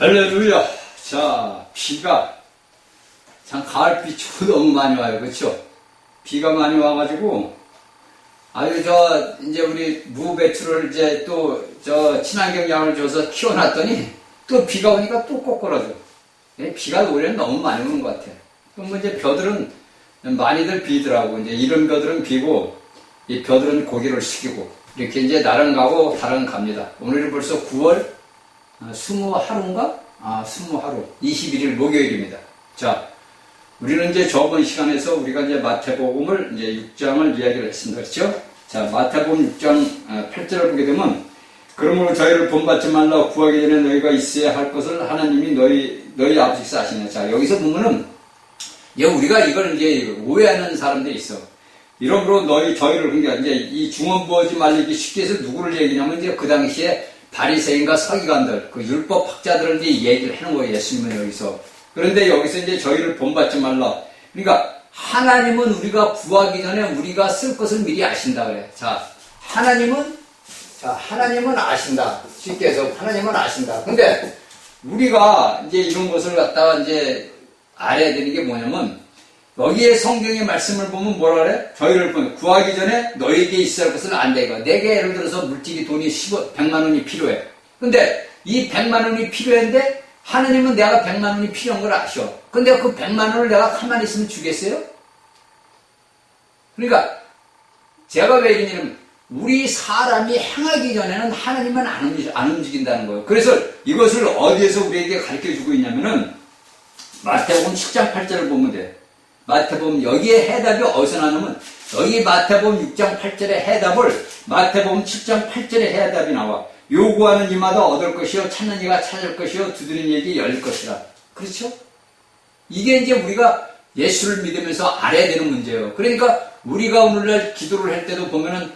할렐루야. 자, 비가 참 가을비도 너무 많이 와요. 그렇죠? 비가 많이 와가지고 아유 이제 우리 무 배추를 이제 또 친환경 약을 줘서 키워놨더니 또 비가 오니까 또 꼬꾸라져. 비가 올해는 너무 많이 오는 것 같아요. 그럼 이제 벼들은 많이들 비더라고. 이제 이런 벼들은 비고 이 벼들은 고기를 식이고 이렇게 이제 날은 가고 달은 갑니다. 오늘은 벌써 9월 20하루인가? 20하루. 21일 목요일입니다. 자, 우리는 이제 저번 시간에서 우리가 이제 마태복음을 이제 6장을 이야기를 했습니다. 그렇죠? 자, 마태복음 6장 8절을 보게 되면 그러므로 저희를 본받지 말라 구하기 전에 너희가 있어야 할 것을 하나님이 너희 아버지께서 아시냐. 자, 여기서 보면은 우리가 이걸 이제 오해하는 사람들이 있어. 이러므로 저희를 그러니까 이제 이 중언부어지 말리기 쉽게 해서 누구를 얘기냐면 이제 그 당시에 바리새인과 서기관들, 그 율법 학자들을 이제 얘기를 하는 거예요. 예수님은 여기서. 그런데 여기서 이제 저희를 본받지 말라. 그러니까 하나님은 우리가 구하기 전에 우리가 쓸 것을 미리 아신다 그래. 자, 하나님은 아신다. 쉽게 해서 하나님은 아신다. 근데 우리가 이제 이런 것을 갖다가 이제 알아야 되는 게 뭐냐면 여기에 성경의 말씀을 보면 뭐라 그래? 저희를 구하기 전에 너에게 있어야 할 것은 안 돼. 내게 예를 들어서 물질이 돈이 100만 원이 필요해. 근데 이 100만 원이 필요한데 하느님은 내가 100만 원이 필요한 걸 아셔. 근데 그 100만 원을 내가 가만히 있으면 주겠어요? 그러니까 제가 왜 이러냐면 우리 사람이 행하기 전에는 하나님은 안 움직인다는 거예요. 그래서 이것을 어디에서 우리에게 가르쳐주고 있냐면은 마태복음 10장 8절을 보면 돼. 마태복음 여기에 해답이 어디서 나오냐면 여기 마태복음 6장 8절의 해답을 마태복음 7장 8절의 해답이 나와. 요구하는 이마다 얻을 것이요 찾는 이가 찾을 것이요 두드리는 이에게 열릴 것이라. 그렇죠? 이게 이제 우리가 예수를 믿으면서 알아야 되는 문제예요. 그러니까 우리가 오늘날 기도를 할 때도 보면은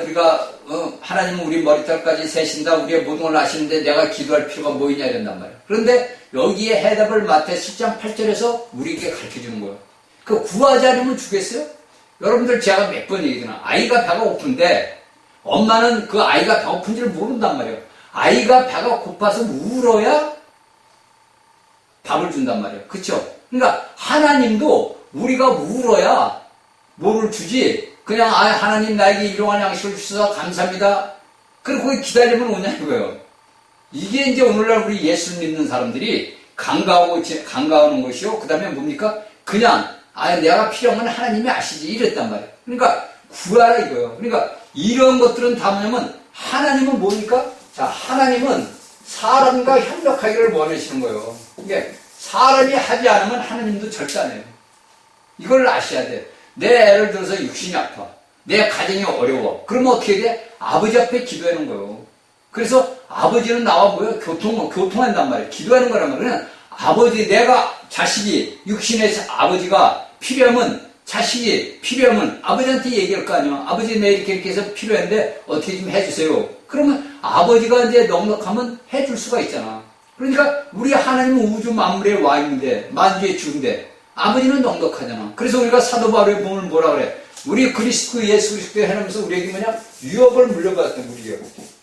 우리가 하나님은 우리 머리털까지 세신다. 우리의 모든 걸 아시는데 내가 기도할 필요가 뭐 있냐 이런단 말이에요. 그런데 여기에 해답을 마태 10장 8절에서 우리에게 가르쳐주는 거예요. 그 구하지 않으면 주겠어요? 여러분들 제가 몇 번 얘기하잖아. 아이가 배가 고픈데 엄마는 그 아이가 배고픈지를 모른단 말이에요. 아이가 배가 고파서 울어야 밥을 준단 말이에요. 그쵸? 그러니까 하나님도 우리가 울어야 뭐를 주지. 그냥 하나님 나에게 일용할 양식을 주셔서 감사합니다. 그리고 거기 기다리면 오냐 이거예요. 이게 이제 오늘날 우리 예수 믿는 사람들이 간과하는 것이요. 그 다음에 뭡니까? 그냥 내가 필요한 건 하나님이 아시지 이랬단 말이에요. 그러니까 구하라 이거예요. 그러니까 이런 것들은 다 뭐냐면 하나님은 뭡니까? 자, 하나님은 사람과 협력하기를 원하시는 거예요. 이게 사람이 하지 않으면 하나님도 절대 안 해요. 이걸 아셔야 돼. 내 애를 들어서 육신이 아파. 내 가정이 어려워. 그러면 어떻게 돼? 아버지 앞에 기도하는 거예요. 그래서 아버지는 나와 뭐예요? 교통한단 말이에요. 기도하는 거란 말이에요. 아버지, 육신의 아버지가 자식이 필요하면 아버지한테 얘기할 거 아니에요. 아버지, 내 이렇게 해서 필요한데 어떻게 좀 해주세요. 그러면 아버지가 이제 넉넉하면 해줄 수가 있잖아. 그러니까 우리 하나님은 우주 만물의 왕인데, 만주의 주인데, 아버지는 넉넉하잖아. 그래서 우리가 사도 바울에 보면 뭐라 그래? 우리 예수 그리스도에 해놓으면서 우리에게 유업을 물려받았던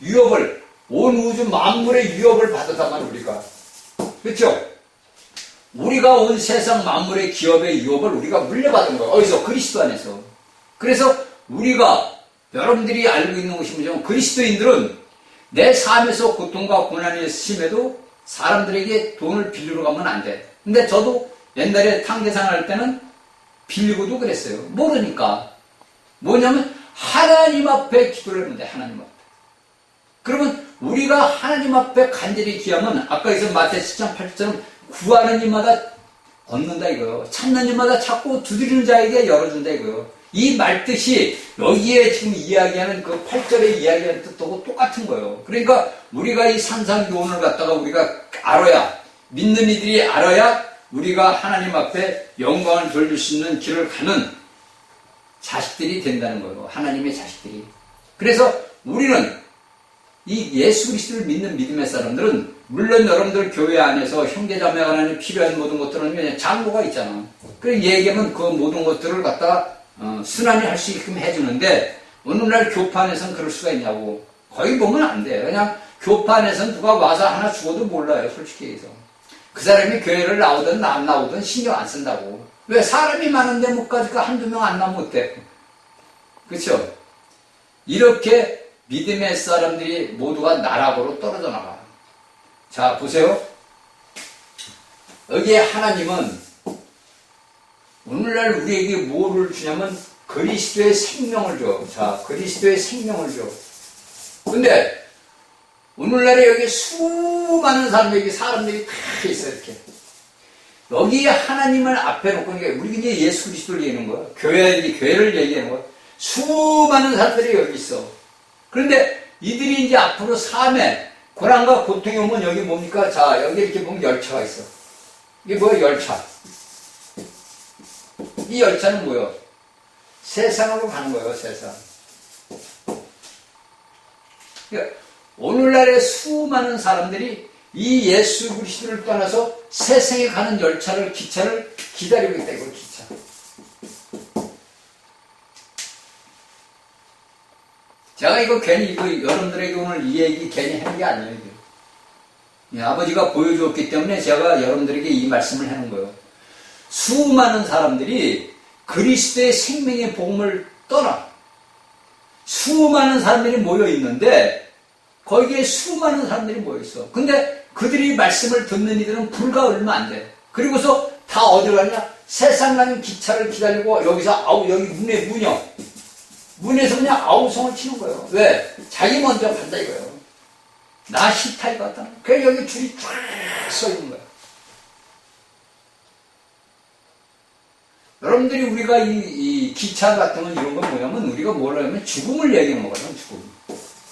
유업을, 온 우주 만물의 유업을 받았단 말이야, 우리가. 그렇죠? 우리가 온 세상 만물의 기업의 유업을 우리가 물려받은 거야. 어디서? 그리스도 안에서. 그래서 우리가, 여러분들이 알고 있는 것이 뭐냐면, 그리스도인들은 내 삶에서 고통과 고난이 심해도 사람들에게 돈을 빌리러 가면 안 돼. 근데 저도 옛날에 탕계산 할 때는 빌리고도 그랬어요. 모르니까. 뭐냐면 하나님 앞에 기도를 했는데 하나님 앞에. 그러면 우리가 하나님 앞에 간절히 기하면 아까 여기서 마태 10장 8절처럼 구하는 이마다 얻는다 이거요. 찾는 이마다 찾고 두드리는 자에게 열어준다 이거요. 이 말뜻이 여기에 지금 이야기하는 그 8절에 이야기하는 뜻하고 똑같은 거예요. 그러니까 우리가 이 산상교훈을 갖다가 우리가 알아야, 믿는 이들이 알아야 우리가 하나님 앞에 영광을 돌릴 수 있는 길을 가는 자식들이 된다는 거예요. 하나님의 자식들이. 그래서 우리는 이 예수 그리스도를 믿는 믿음의 사람들은 물론 여러분들 교회 안에서 형제자매가 하나님 필요한 모든 것들은 그냥 장로가 있잖아. 그래서 얘기하면 그 모든 것들을 갖다가 순환히 할 수 있게끔 해주는데 오늘날 교판에서는 그럴 수가 있냐고. 거의 보면 안 돼요. 그냥 교판에서 누가 와서 하나 죽어도 몰라요, 솔직히 해서. 그 사람이 교회를 나오든 안 나오든 신경 안 쓴다고. 왜? 사람이 많은데 못 가니까 한두 명 안 나오면 어때? 그쵸? 이렇게 믿음의 사람들이 모두가 나락으로 떨어져 나가. 자, 보세요. 여기에 하나님은 오늘날 우리에게 뭐를 주냐면 그리스도의 생명을 줘. 자, 그리스도의 생명을 줘. 근데 오늘날에 여기 수많은 사람들이 다 있어요, 이렇게. 여기에 하나님을 앞에 놓고, 우리 이제 예수 그리스도를 얘기하는 거야. 교회를 얘기하는 거야. 수많은 사람들이 여기 있어. 그런데 이들이 이제 앞으로 삶에 고난과 고통이 오면 여기 뭡니까? 자, 여기 이렇게 보면 열차가 있어. 이게 뭐야, 열차. 이 열차는 뭐야? 세상으로 가는 거예요, 세상. 그러니까 오늘날의 수많은 사람들이 이 예수 그리스도를 떠나서 세상에 가는 열차를, 기차를 기다리고 있다, 이거 기차. 제가 이거 괜히, 여러분들에게 오늘 이 얘기 괜히 하는 게 아니에요, 이게. 아버지가 보여주었기 때문에 제가 여러분들에게 이 말씀을 하는 거예요. 수많은 사람들이 그리스도의 생명의 복음을 떠나 수많은 사람들이 모여 있는데 거기에 수많은 사람들이 모여 있어. 근데 그들이 말씀을 듣는 이들은 불과 얼마 안 돼. 그리고서 다 어디 가냐? 세상 가는 기차를 기다리고 여기서 여기 문에서 그냥 아우성을 치는 거예요. 왜? 자기 먼저 간다 이거예요. 나 싫다 이거 같다. 그래서 여기 줄이 쫙 서 있는 거예요. 여러분들이 우리가 이 기차 같은 건 이런 건 뭐냐면 우리가 뭘 하냐면 죽음을 얘기하는 거거든,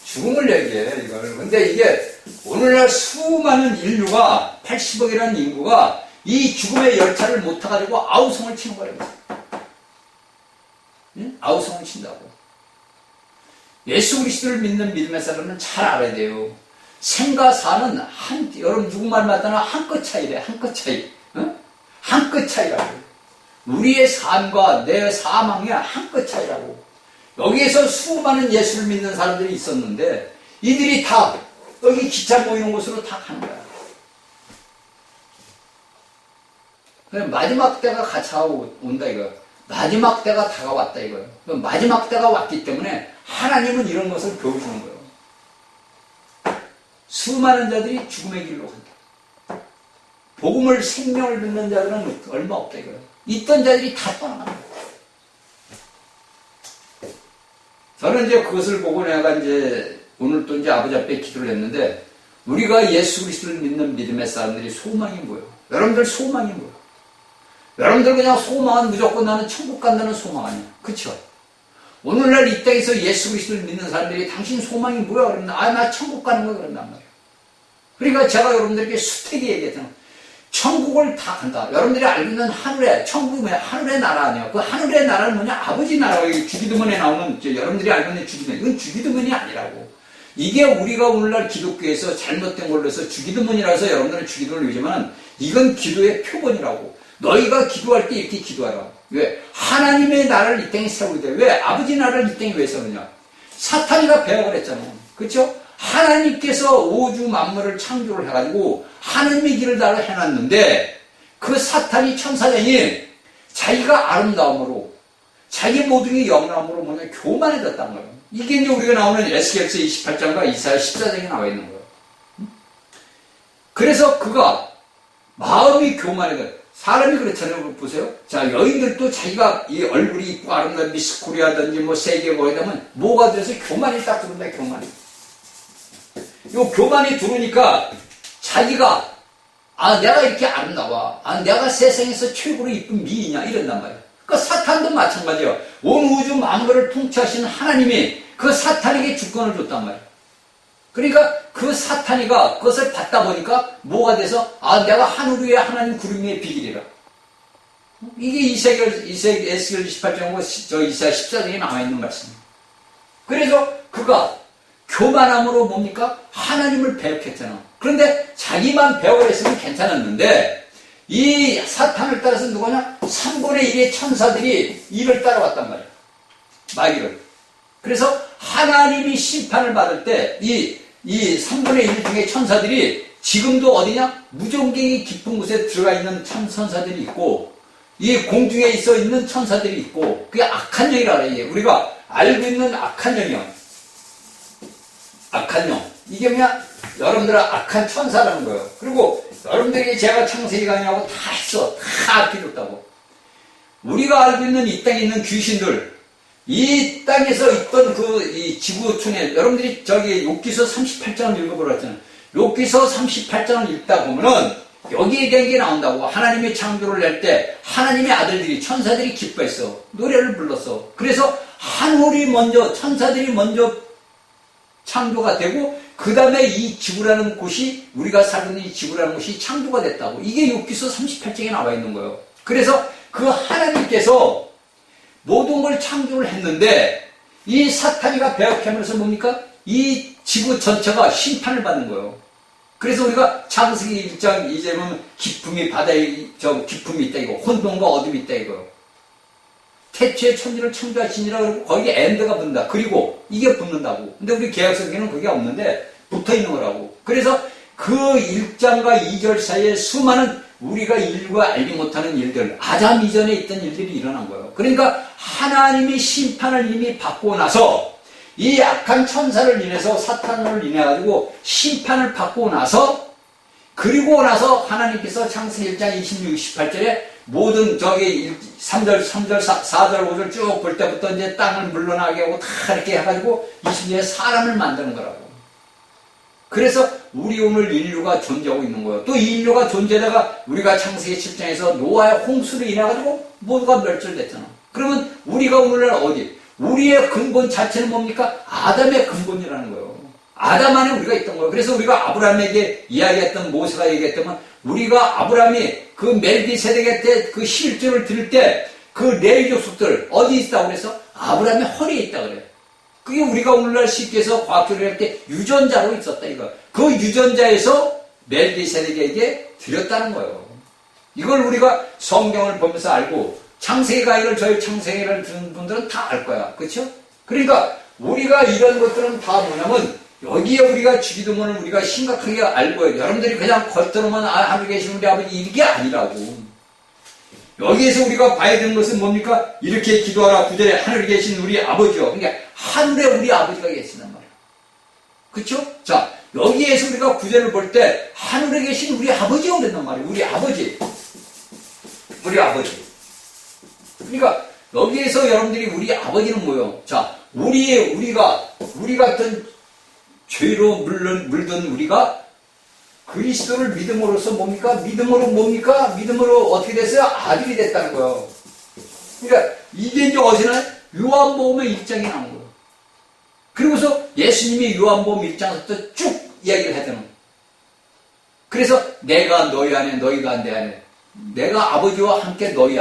죽음을 얘기해, 이걸. 근데 이게 오늘날 수많은 인류가 80억이라는 인구가 이 죽음의 열차를 못 타가지고 아우성을 치는 거예요. 응? 아우성을 친다고. 예수 그리스도를 믿는 믿음의 사람은 잘 알아야 돼요. 생과 사는 여러분 누구말마다나 한 끗 차이래, 한 끗 차이. 응? 한 끗 차이라고. 우리의 삶과 내 사망의 한 끗 차이라고. 여기에서 수많은 예수를 믿는 사람들이 있었는데 이들이 다 여기 기차 모이는 곳으로 다 가는 거야. 그냥 마지막 때가 가차고 온다 이거야. 마지막 때가 다가왔다 이거예요. 마지막 때가 왔기 때문에 하나님은 이런 것을 보여주는 거예요. 수많은 자들이 죽음의 길로 간다. 복음을 생명을 듣는 자들은 얼마 없다 이거예요. 있던 자들이 다 떠나간다. 저는 이제 그것을 보고 내가 이제 오늘 또 이제 아버지 앞에 기도를 했는데 우리가 예수 그리스도를 믿는 믿음의 사람들이 소망이 뭐예요? 여러분들 소망이 뭐예요? 여러분들 그냥 소망은 무조건 나는 천국 간다는 소망 아니야. 그쵸? 오늘날 이 땅에서 예수 그리스도를 믿는 사람들이 당신 소망이 뭐야? 그러면 나 천국 가는 거야 그런단 말이야. 그러니까 제가 여러분들에게 수태기 얘기했잖아. 천국을 다 간다. 여러분들이 알고 있는 하늘의, 천국이 뭐냐? 하늘의 나라 아니야. 그 하늘의 나라는 뭐냐? 아버지 나라가 주기도문에 나오는, 여러분들이 알고 있는 주기도문. 이건 주기도문이 아니라고. 이게 우리가 오늘날 기독교에서 잘못된 걸로 해서 주기도문이라서 여러분들은 주기도문을 외우지만 이건 기도의 표본이라고. 너희가 기도할 때 이렇게 기도하라. 왜? 하나님의 나라를 이 땅에 세우게 돼. 왜? 아버지 나라를 이 땅에 왜 세우느냐? 사탄이가 배역을 했잖아요. 그렇죠? 하나님께서 우주 만물을 창조를 해가지고 하나님의 길을 다 해놨는데 그 사탄이 천사장이 자기가 아름다움으로 자기 모든 영감으로 뭐냐 교만해졌단 거예요. 이게 이제 우리가 나오는 에스겔서 28장과 이사야 14장에 나와 있는 거예요. 그래서 그가 마음이 교만해져. 사람이 그렇잖아요. 보세요. 자, 여인들도 자기가 이 얼굴이 이쁘고 아름다운 미스 코리아든지 뭐 세계 뭐에 되면 뭐가 돼서 교만이 딱 들어온다, 교만이. 요 교만이 들어오니까 자기가 내가 이렇게 아름다워. 내가 세상에서 최고로 이쁜 미이냐 이런단 말이야. 그러니까 사탄도 마찬가지야. 온 우주 만물을 통치하시는 하나님이 그 사탄에게 주권을 줬단 말이야. 그러니까 그 사탄이가 그것을 받다 보니까 뭐가 돼서 내가 하늘 위에 하나님 구름 위에 비길이라. 이게 에스겔 28장과 이사야 14장에 나와 있는 말씀이에요. 그래서 그가 교만함으로 뭡니까? 하나님을 배역했잖아. 그런데 자기만 배역을 했으면 괜찮았는데 이 사탄을 따라서 누구냐? 3분의 1의 천사들이 이를 따라왔단 말이야. 마귀를. 그래서 하나님이 심판을 받을 때 이 3분의 1 중에 천사들이 지금도 어디냐? 무전경이 깊은 곳에 들어가 있는 천사들이 있고, 이 공중에 있어 있는 천사들이 있고, 그게 악한 영이라 그래. 우리가 알고 있는 악한 영이요. 악한 영. 이게 뭐냐? 여러분들은 악한 천사라는 거예요. 그리고 여러분들이 제가 창세기 강의하고 다 했어. 다 필요했다고. 우리가 알고 있는 이 땅에 있는 귀신들, 이 땅에서 있던 이 지구촌에, 여러분들이 저기 욥기서 38장을 읽어보라 했잖아요. 욥기서 38장을 읽다 보면은 여기에 대한 게 나온다고. 하나님이 창조를 낼 때 하나님의 아들들이, 천사들이 기뻐했어. 노래를 불렀어. 그래서 하늘이 먼저, 천사들이 먼저 창조가 되고, 그 다음에 이 지구라는 곳이, 우리가 살고 있는 이 지구라는 곳이 창조가 됐다고. 이게 욥기서 38장에 나와 있는 거예요. 그래서 그 하나님께서 모든 걸 창조를 했는데, 이 사탄이가 배역하면서 뭡니까? 이 지구 전체가 심판을 받는 거예요. 그래서 우리가 창세기 1장 이제 보면 기품이 바다에 기품이 있다 이거, 혼돈과 어둠이 있다 이거요. 태초에 천지를 창조하시니라 그러고 거기에 엔드가 붙는다. 그리고 이게 붙는다고. 근데 우리 개혁성경에는 그게 없는데 붙어 있는 거라고. 그래서 그 1장과 2절 사이에 수많은 우리가 인류가 알지 못하는 일들, 아담 이전에 있던 일들이 일어난 거예요. 그러니까 하나님이 심판을 이미 받고 나서 이 악한 천사를 인해서, 사탄을 인해 가지고 심판을 받고 나서, 그리고 나서 하나님께서 창세기 1장 26, 28절에 모든 저기 3절, 4절, 5절 쭉 볼 때부터 이제 땅을 물러나게 하고 다 이렇게 해가지고 20년에 사람을 만드는 거라고. 그래서 우리 오늘 인류가 존재하고 있는 거예요. 또 이 인류가 존재하다가 우리가 창세기 7장에서 노아의 홍수로 인해가지고 모두가 멸절됐잖아. 그러면 우리가 오늘날 어디? 우리의 근본 자체는 뭡니까? 아담의 근본이라는 거예요. 아담 안에 우리가 있던 거예요. 그래서 우리가 아브라함에게 이야기했던, 모세가 얘기했다면, 우리가 아브라함이 그 멜기세덱의 때 그 실제를 들을 때 그 레위 족속들 어디 있다고 그래서? 아브라함의 허리에 있다 그래요. 그게 우리가 오늘날 쉽게 해서 과학적으로 할 때 유전자로 있었다 이거. 그 유전자에서 멜기세덱에게 드렸다는 거예요. 이걸 우리가 성경을 보면서 알고, 창세기 강의를, 저희 창세기를 듣는 분들은 다 알 거야. 그렇죠? 그러니까 우리가 이런 것들은 다 뭐냐면, 여기에 우리가 주기도문을 우리가 심각하게 알고, 여러분들이 그냥 겉으로만 하늘에 계신 우리 아버지 이게 아니라고. 여기에서 우리가 봐야 되는 것은 뭡니까? 이렇게 기도하라. 9절에 하늘에 계신 우리 아버지요. 그러니까 하늘에 우리 아버지가 계신단 말이야. 그렇죠? 자, 여기에서 우리가 9절을 볼 때 하늘에 계신 우리 아버지요 그랬단 말이에요. 우리 아버지. 우리 아버지. 그러니까 여기에서 여러분들이 우리 아버지는 뭐예요? 자, 우리 같은 죄로 물든 우리가 그리스도를 믿음으로써 뭡니까? 믿음으로 어떻게 됐어요? 아들이 됐다는 거예요. 그러니까 이게 이제 어디서 나요? 요한복음의 1장에 나온 거예요. 그리고서 예수님이 요한복음 1장부터 쭉 이야기를 하잖아요. 그래서 내가 너희 안에, 너희가 내 안에, 내가 아버지와 함께 너희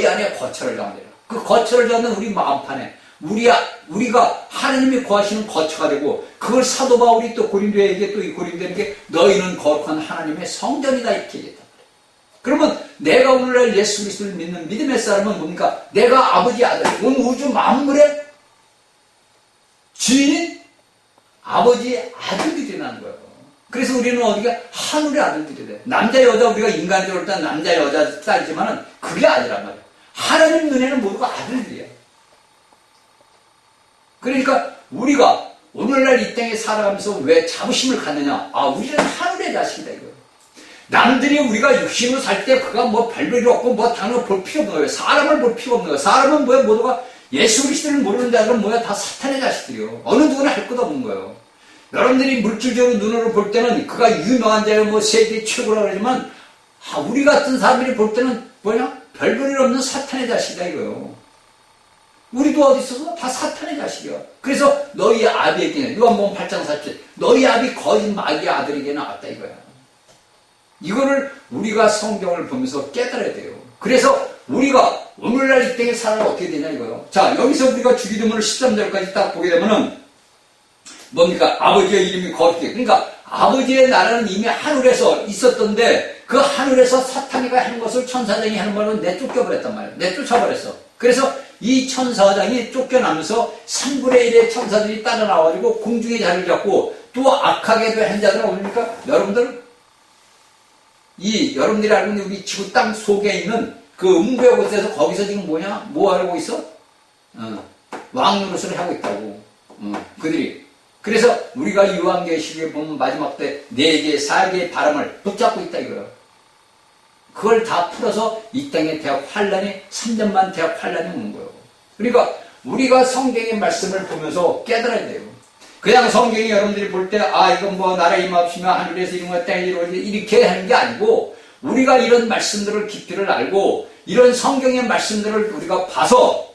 안에 거처를 잡으리라. 그 거처를 잡는 우리 마음판에 우리가 하나님이 거하시는 거처가 되고, 그걸 사도 바울이 또 고린도에게, 또 이 고린도에게 너희는 거룩한 하나님의 성전이다 이렇게 얘기했단 말이에요. 그러면 내가 오늘날 예수 그리스도를 믿는 믿음의 사람은 뭡니까? 내가 아버지 아들, 온 우주 만물의 주인인 아버지의 아들들이 되는 거예요. 그래서 우리는 어디가? 하늘의 아들들이 돼. 남자 여자, 우리가 인간적으로 일단 남자 여자 딸이지만은 그게 아니란 말이에요. 하나님 눈에는 모두가 아들들이야. 그러니까 우리가 오늘날 이 땅에 살아가면서 왜 자부심을 갖느냐? 우리는 하늘의 자식이다 이거예요. 남들이 우리가 육신으로 살 때 그가 뭐 별별이 없고 뭐 당연히 볼 필요 없는 거예요. 사람을 볼 필요 없는 거예요. 사람은 뭐야? 모두가 예수 그리스도를 모르는 자들은 뭐야? 다 사탄의 자식들이요. 어느 누구나 할 것 없는 거예요. 여러분들이 물질적으로 눈으로 볼 때는 그가 유명한 자예요. 뭐 세계 최고라 그러지만 우리 같은 사람들이 볼 때는 뭐냐? 별볼일 없는 사탄의 자식이다 이거예요. 우리도 어디 있어서 다 사탄의 자식이야. 그래서 너희 아비에게는, 요한복음 8장 4절, 너희 아비 거짓 마귀의 아들에게 나왔다 이거야. 이거를 우리가 성경을 보면서 깨달아야 돼요. 그래서 우리가 오늘날 이 땅에 살아가 어떻게 되냐 이거요. 자, 여기서 우리가 주기도문을 13절까지 딱 보게 되면은 뭡니까? 아버지의 이름이 거룩해. 그러니까 아버지의 나라는 이미 하늘에서 있었던데, 그 하늘에서 사탄이가 하는 것을 천사장이 하는 말로 내쫓겨버렸단 말이에요. 내쫓아버렸어. 그래서 이 천사장이 쫓겨나면서 3분의 1의 천사들이 따라 나와가지고 공중에 자리를 잡고, 또 악하게도 한 자들은 어딥니까? 여러분들, 여러분들이 알고 있는 우리 지구 땅 속에 있는 그 음부의 곳에서 거기서 지금 뭐냐? 뭐 하고 있어? 왕노릇을 하고 있다고. 그들이. 그래서 우리가 요한계시록에 보면 마지막 때 4개, 4개의 바람을 붙잡고 있다 이거예요. 그걸 다 풀어서 이 땅에 대학 환란이 3년만 대학 환란이 오는 거예요. 그러니까 우리가 성경의 말씀을 보면서 깨달아야 돼요. 그냥 성경이 여러분들이 볼 때 이건 뭐 나라 임합시며 하늘에서 이런 거 땅에 이루어지 이렇게 하는 게 아니고 우리가 이런 말씀들을 깊이를 알고 이런 성경의 말씀들을 우리가 봐서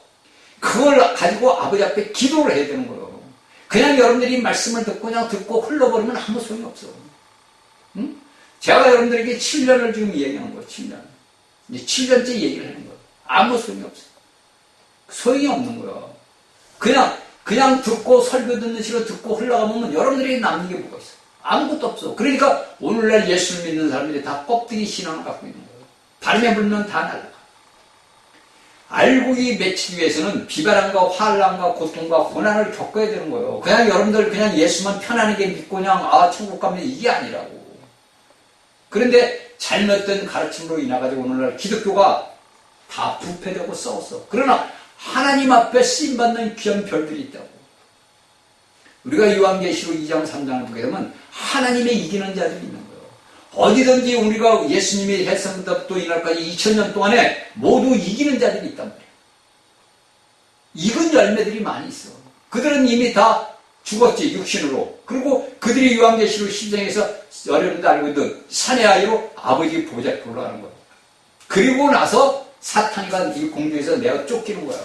그걸 가지고 아버지 앞에 기도를 해야 되는 거예요. 그냥 여러분들이 말씀을 듣고 그냥 듣고 흘러버리면 아무 소용이 없어. 응? 제가 여러분들에게 7년을 지금 얘기하는 거예요. 7년. 이제 7년째 얘기를 하는 거예요. 아무 소용이 없어. 소용이 없는 거예요. 그냥 듣고 설교 듣는 식으로 듣고 흘러가면 여러분들에게 남는 게 뭐가 있어? 아무것도 없어. 그러니까 오늘날 예수를 믿는 사람들이 다 껍데기 신앙을 갖고 있는 거예요. 바람에 불면 다 날아가. 알고기 맺히기 위해서는 비바람과 환란과 고통과 고난을 겪어야 되는 거예요. 그냥 여러분들 그냥 예수만 편안하게 믿고 그냥 천국 가면 이게 아니라고. 그런데 잘못된 가르침으로 인해가지고 오늘날 기독교가 다 부패되고 썩었어. 그러나 하나님 앞에 쓰임받는 귀한 별들이 있다고. 우리가 요한계시록 2장 3장을 보게 되면 하나님의 이기는 자들이 있는 거예요. 어디든지 우리가 예수님의 해성부터 이날까지 2000년 동안에 모두 이기는 자들이 있단 말이에요. 익은 열매들이 많이 있어. 그들은 이미 다 죽었지, 육신으로. 그리고 그들이 요한계시록 10장에서 여러분들 알고 있는 산의 아이로 아버지 보좌에 올라가는 거예요. 그리고 나서 사탄이가 이 공중에서 내가 쫓기는 거야.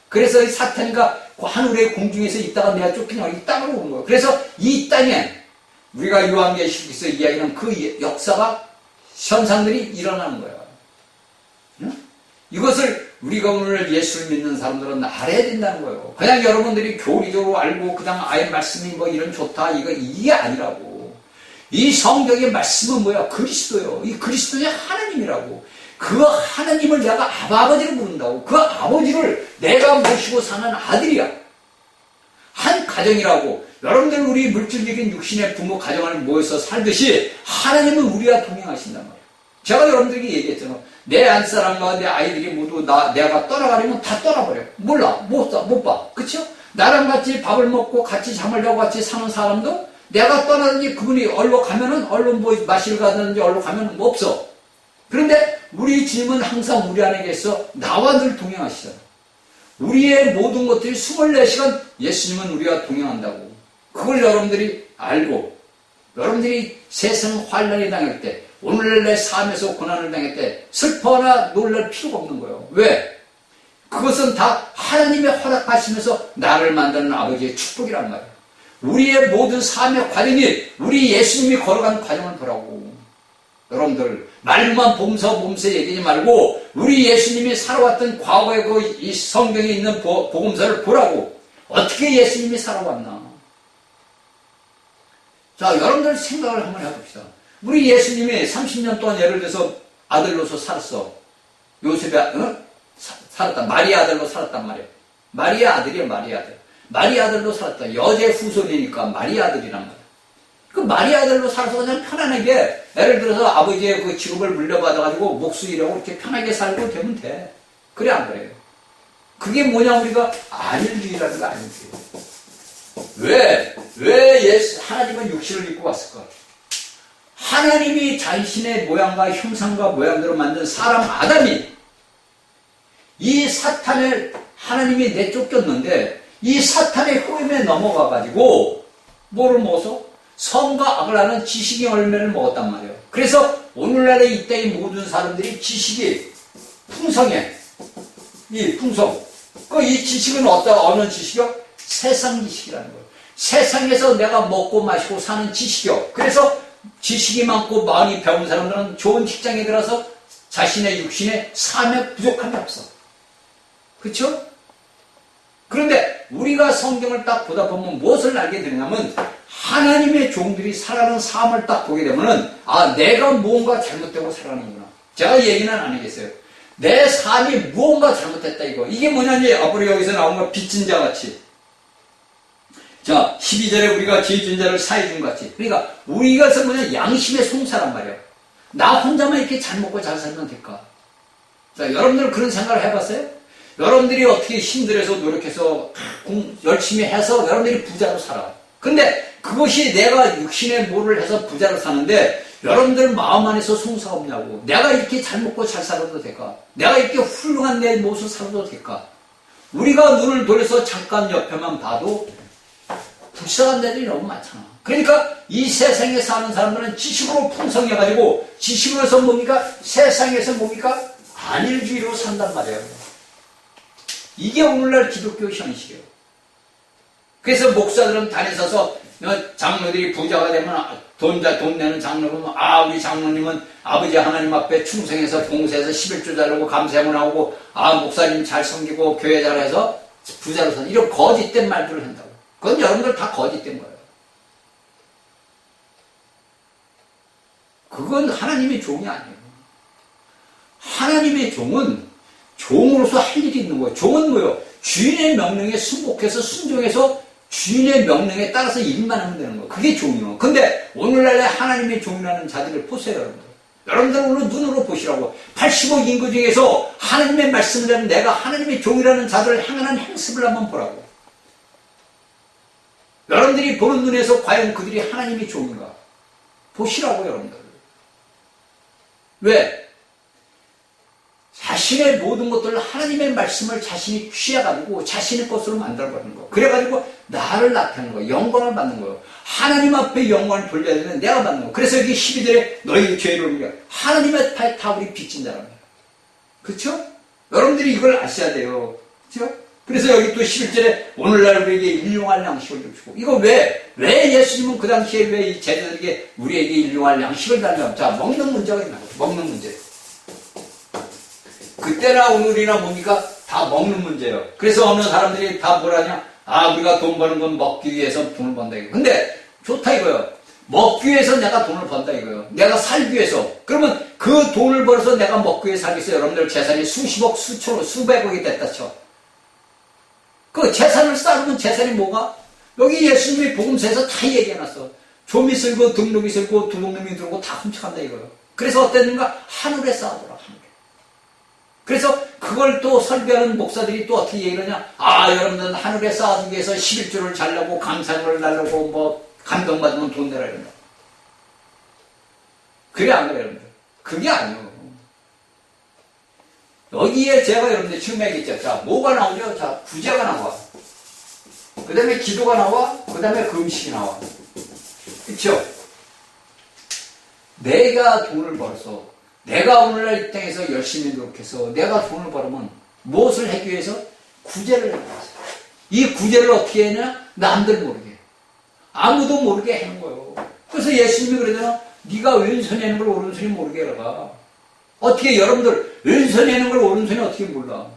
그래서 이 사탄이가 하늘의 공중에서 있다가 내가 쫓기냐 이 땅으로 오는 거야. 그래서 이 땅에 우리가 요한계시록에서 이야기하는 그 역사가 현상들이 일어나는 거야. 응? 이것을 우리가 오늘 예수를 믿는 사람들은 알아야 된다는 거예요. 그냥 여러분들이 교리적으로 알고 그냥 아예 말씀이 뭐 이런 좋다 이게 아니라고. 이 성경의 말씀은 뭐야? 그리스도요. 이 그리스도는 하나님이라고. 그 하나님을 내가 아버지로 부른다고. 그 아버지를 내가 모시고 사는 아들이야. 한 가정이라고. 여러분들 우리 물질적인 육신의 부모 가정을 모여서 살듯이 하나님은 우리와 동행하신단 말이야. 제가 여러분들에게 얘기했잖아. 내 안사람과 내 아이들이 모두 내가 떠나가려면 다 떠나버려. 몰라. 못 봐. 그쵸? 나랑 같이 밥을 먹고 같이 잠을 자고 같이 사는 사람도 내가 떠나든지 그분이 얼로 가면은 얼로 뭐 마시러 가든지 얼로 가면은 뭐 없어. 그런데 우리 주님은 항상 우리 안에 계셔 나와 늘 동행하시잖아. 우리의 모든 것들이 24시간 예수님은 우리와 동행한다고. 그걸 여러분들이 알고 여러분들이 세상 환란이 당할 때 오늘날 내 삶에서 고난을 당할 때 슬퍼하나 놀랄 필요가 없는 거예요. 왜? 그것은 다 하나님의 허락하시면서 나를 만드는 아버지의 축복이란 말이에요. 우리의 모든 삶의 과정이 우리 예수님이 걸어간 과정을 보라고. 여러분들 말만 보면서 얘기하지 말고 우리 예수님이 살아왔던 과거의 이 성경에 있는 복음서를 보라고. 어떻게 예수님이 살아왔나. 자, 여러분들 생각을 한번 해봅시다. 우리 예수님이 30년 동안 예를 들어서 아들로서 살았어. 요셉이 살았다. 마리아 아들로 살았단 말이에요. 마리아 아들이야, 마리아 아들. 마리아 아들로 살았다. 여제 후손이니까 마리아 아들이란 말이야. 그 마리아 아들로 살아서 그냥 편안하게 예를 들어서 아버지의 그 직업을 물려받아가지고 목수일하고 이렇게 편하게 살고 되면 돼. 그래 안 그래요? 그게 뭐냐 우리가 안일주의라는 거 아니지. 왜 하나님은 육신을 입고 왔을까? 하나님이 자신의 모양과 형상과 모양대로 만든 사람 아담이 이 사탄을 하나님이 내쫓겼는데 이 사탄의 흐름에 넘어가가지고 뭐를 먹어서? 선과 악을 아는 지식의 열매를 먹었단 말이에요. 그래서 오늘날의 이때의 모든 사람들이 지식이 풍성해. 이 풍성. 이 지식은 어느 지식이요? 세상 지식이라는 거예요. 세상에서 내가 먹고 마시고 사는 지식이요. 그래서 지식이 많고 마음이 배운 사람들은 좋은 직장에 들어서 자신의 육신의 삶에 부족함이 없어. 그렇죠? 그런데 우리가 성경을 딱 보다 보면 무엇을 알게 되냐면 하나님의 종들이 살아가는 삶을 딱 보게 되면은 내가 무언가 잘못되고 살아가는구나. 제가 얘기는 안 하겠어요. 내 삶이 무언가 잘못했다 이거. 이게 뭐냐니 앞으로 여기서 나온 거 빚진 자 같이. 자, 12절에 우리가 죄진 자를 사해 준 것 같이. 그러니까 우리가 뭐냐 양심의 송사란 말이야. 나 혼자만 이렇게 잘 먹고 잘 살면 될까? 자, 여러분들 그런 생각을 해봤어요? 여러분들이 어떻게 힘들어서 노력해서 열심히 해서 여러분들이 부자로 살아. 근데 그것이 내가 육신의 뭐를 해서 부자로 사는데 여러분들 마음 안에서 송사가 없냐고. 내가 이렇게 잘 먹고 잘 살아도 될까? 내가 이렇게 훌륭한 내 모습 살아도 될까? 우리가 눈을 돌려서 잠깐 옆에만 봐도 불쌍한 데들이 너무 많잖아. 그러니까 이 세상에 사는 사람들은 지식으로 풍성해가지고 지식으로서 뭡니까? 세상에서 뭡니까? 안일주의로 산단 말이에요. 이게 오늘날 기독교 현실이에요. 그래서 목사들은 다니셔서 장로들이 부자가 되면 돈 내는 장로 보면 우리 장로님은 아버지 하나님 앞에 충성해서 봉사해서 11조 잘하고 감사문 하고 목사님 잘 섬기고 교회 잘해서 부자로 사는 이런 거짓된 말들을 한다고. 그건 여러분들 다 거짓된 거예요. 그건 하나님의 종이 아니에요. 하나님의 종은 종으로서 할 일이 있는 거예요. 종은 뭐예요? 주인의 명령에 순복해서 순종해서 주인의 명령에 따라서 일만 하면 되는 거예요. 그게 종이에요. 근데 오늘날의 하나님의 종이라는 자들을 보세요, 여러분들. 여러분들 오늘 눈으로 보시라고. 80억 인구 중에서 하나님의 말씀을 하는 내가 하나님의 종이라는 자들을 향하는 행습을 한번 보라고. 여러분들이 보는 눈에서 과연 그들이 하나님의 종인가? 보시라고, 여러분들. 왜? 자신의 모든 것들을 하나님의 말씀을 자신이 취해가지고 자신의 것으로 만들어버리는 거. 그래가지고 나를 나타내는 거. 영광을 받는 거예요. 하나님 앞에 영광을 돌려야 되는 내가 받는 거. 그래서 여기 12절에 너희 죄를 위하여 하나님의 팔에 다 우리 빚진 자라는 거예요. 그렇죠? 여러분들이 이걸 아셔야 돼요. 그렇죠? 그래서 여기 또 11절에 오늘날 우리에게 일용할 양식을 주시고 이거 왜 예수님은 그 당시에 왜 이 제자들에게 우리에게 일용할 양식을 달라고. 자, 먹는 문제가 있나요? 먹는 문제. 그때나 오늘이나 뭡니까? 다 먹는 문제예요. 그래서 어느 사람들이 다 뭐라냐? 우리가 돈 버는 건 먹기 위해서 돈을 번다 이거. 근데 좋다 이거요. 먹기 위해서 내가 돈을 번다 이거요. 내가 살기 위해서. 그러면 그 돈을 벌어서 내가 먹기 위해서 살기 위해서 여러분들 재산이 수십억, 수천억, 수백억이 됐다 쳐. 그 재산을 쌓으면 재산이 뭐가? 여기 예수님이 복음서에서 다 얘기해놨어. 좀이 쓸고 등록이 쓸고 두목놈이 들고 다 훔쳐간다 이거요. 그래서 어땠는가? 하늘에 쌓아둬라. 하늘에. 그래서 그걸 또 설교하는 목사들이 또 어떻게 얘기를 하냐? 여러분들은 하늘에 쌓아두기 위해서 11조를 잘라고 감사를 달라고 뭐 감동받으면 돈 내라 이런다. 그게 안 그래요, 여러분들. 그게 아니에요. 여기에 제가 여러분들 지금 얘기했죠. 자, 뭐가 나오죠? 자, 구제가 나와. 그 다음에 기도가 나와. 그 다음에 금식이 나와. 그쵸? 내가 돈을 벌어서, 내가 오늘날 이 땅에서 열심히 노력해서 내가 돈을 벌으면 무엇을 하기 위해서? 구제를 하기 위해서. 이 구제를 어떻게 했냐? 남들 모르게. 아무도 모르게 하는 거예요. 그래서 예수님이 그러잖아. 네가 왼손에 있는 걸 오른손이 모르게 해라. 어떻게 여러분들 왼손에 있는 걸 오른손이 어떻게 몰라?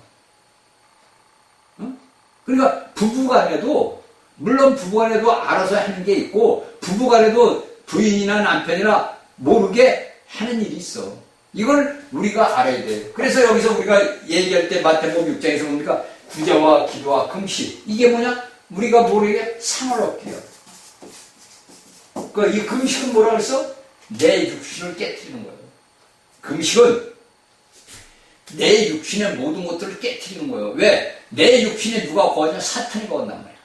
응? 그러니까 부부간에도 물론 부부간에도 알아서 하는 게 있고 부부간에도 부인이나 남편이나 모르게 하는 일이 있어. 이걸 우리가 알아야 돼요. 그래서 여기서 우리가 얘기할 때 마태복음 6장에서 뭡니까? 구제와 기도와 금식. 이게 뭐냐? 우리가 모르게 상을 얻게 해요. 이 금식은 뭐라 그랬어? 내 육신을 깨트리는 거예요. 금식은 내 육신의 모든 것들을 깨트리는 거예요. 왜? 내 육신에 누가 거하냐? 사탄이 거한단 말이야.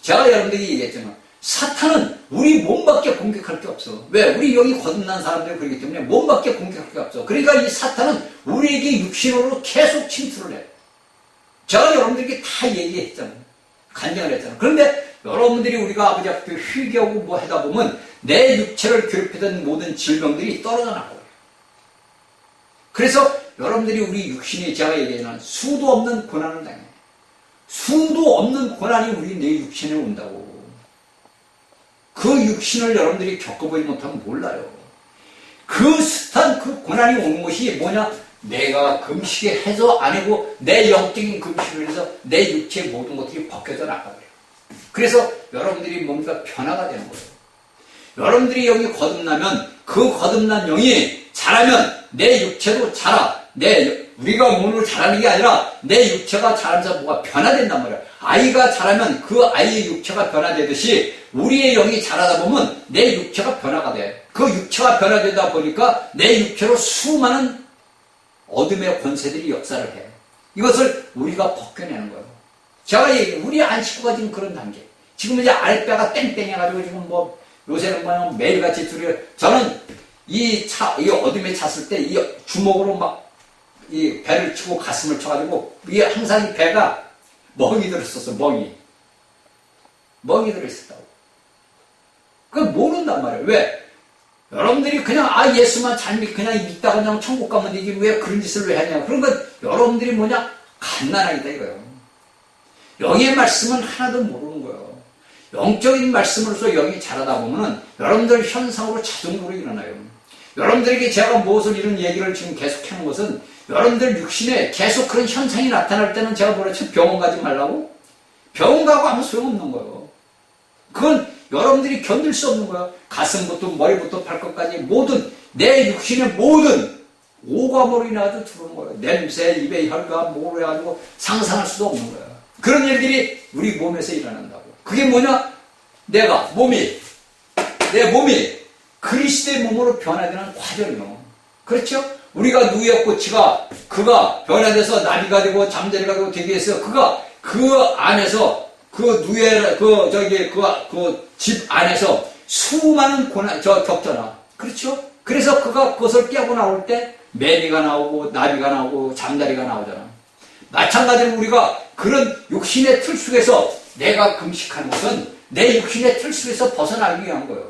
제가 여러분들이 얘기했잖아. 사탄은 우리 몸밖에 공격할 게 없어. 왜? 우리 여기 거듭난 사람들이 그렇기 때문에 몸밖에 공격할 게 없어. 그러니까 이 사탄은 우리에게 육신으로 계속 침투를 해. 제가 여러분들에게 다 얘기했잖아요. 간증을 했잖아요. 그런데 여러분들이 우리가 아버지 앞에 회개하고 뭐 하다 보면 내 육체를 괴롭히던 모든 질병들이 떨어져 나가요. 그래서 여러분들이 우리 육신이 제가 얘기하는 수도 없는 고난을 당해. 수도 없는 고난이 우리 내 육신에 온다고. 그 육신을 여러분들이 겪어보지 못하면 몰라요. 그 숱한 그 고난이 오는 것이 뭐냐? 내가 금식에 해서 아니고 내 영적인 금식을 해서 내 육체의 모든 것들이 벗겨져 나가버려요. 그래서 여러분들이 뭔가 변화가 되는 거예요. 여러분들이 영이 거듭나면 그 거듭난 영이 자라면 내 육체도 자라. 우리가 몸으로 자라는 게 아니라 내 육체가 자라면서 뭐가 변화된단 말이야. 아이가 자라면 그 아이의 육체가 변화되듯이 우리의 영이 자라다 보면 내 육체가 변화가 돼. 그 육체가 변화되다 보니까 내 육체로 수많은 어둠의 권세들이 역사를 해. 이것을 우리가 벗겨내는 거예요. 제가 우리 안식구가 지금 그런 단계. 지금 이제 알배가 땡땡해가지고 지금 뭐 요새는 뭐 매일같이 저는 이 어둠에 찼을 때 이 주먹으로 막 이 배를 치고 가슴을 쳐가지고 이게 항상 이 배가 멍이 들었었어. 멍이 들어있었다고. 그걸 모른단 말이에요. 왜? 여러분들이 그냥 예수만 잘 그냥 믿다가 그냥 천국 가면 되지 왜 그런 짓을 왜 하냐. 그런 건 여러분들이 뭐냐? 갓난아기다 이거예요. 영의 말씀은 하나도 모르는 거예요. 영적인 말씀으로서 영이 자라다 보면은 여러분들 현상으로 자동으로 일어나요. 여러분들에게 제가 무엇을 이런 얘기를 지금 계속 하는 것은 여러분들 육신에 계속 그런 현상이 나타날 때는 제가 뭐랬죠? 병원 가지 말라고? 병원 가고 아무 소용없는 거예요. 그건 여러분들이 견딜 수 없는 거야. 가슴부터 머리부터 발끝까지 모든 내 육신의 모든 오감으로 인해서 들어오는 거예요. 냄새, 입에 혈관, 뭐로 해가지고 상상할 수도 없는 거야. 그런 일들이 우리 몸에서 일어난다고. 그게 뭐냐? 내 몸이 그리스도의 몸으로 변화되는 과정이요. 그렇죠? 우리가 누에 꽃이가 그가 변화돼서 나비가 되고 잠자리가 되고 되기 위해서 그가 그 안에서 그 집 안에서 수많은 겪잖아. 그렇죠? 그래서 그가 그것을 깨고 나올 때 매미가 나오고 나비가 나오고 잠자리가 나오잖아. 마찬가지로 우리가 그런 육신의 틀 속에서 내가 금식하는 것은 내 육신의 틀 속에서 벗어나기 위한 거예요.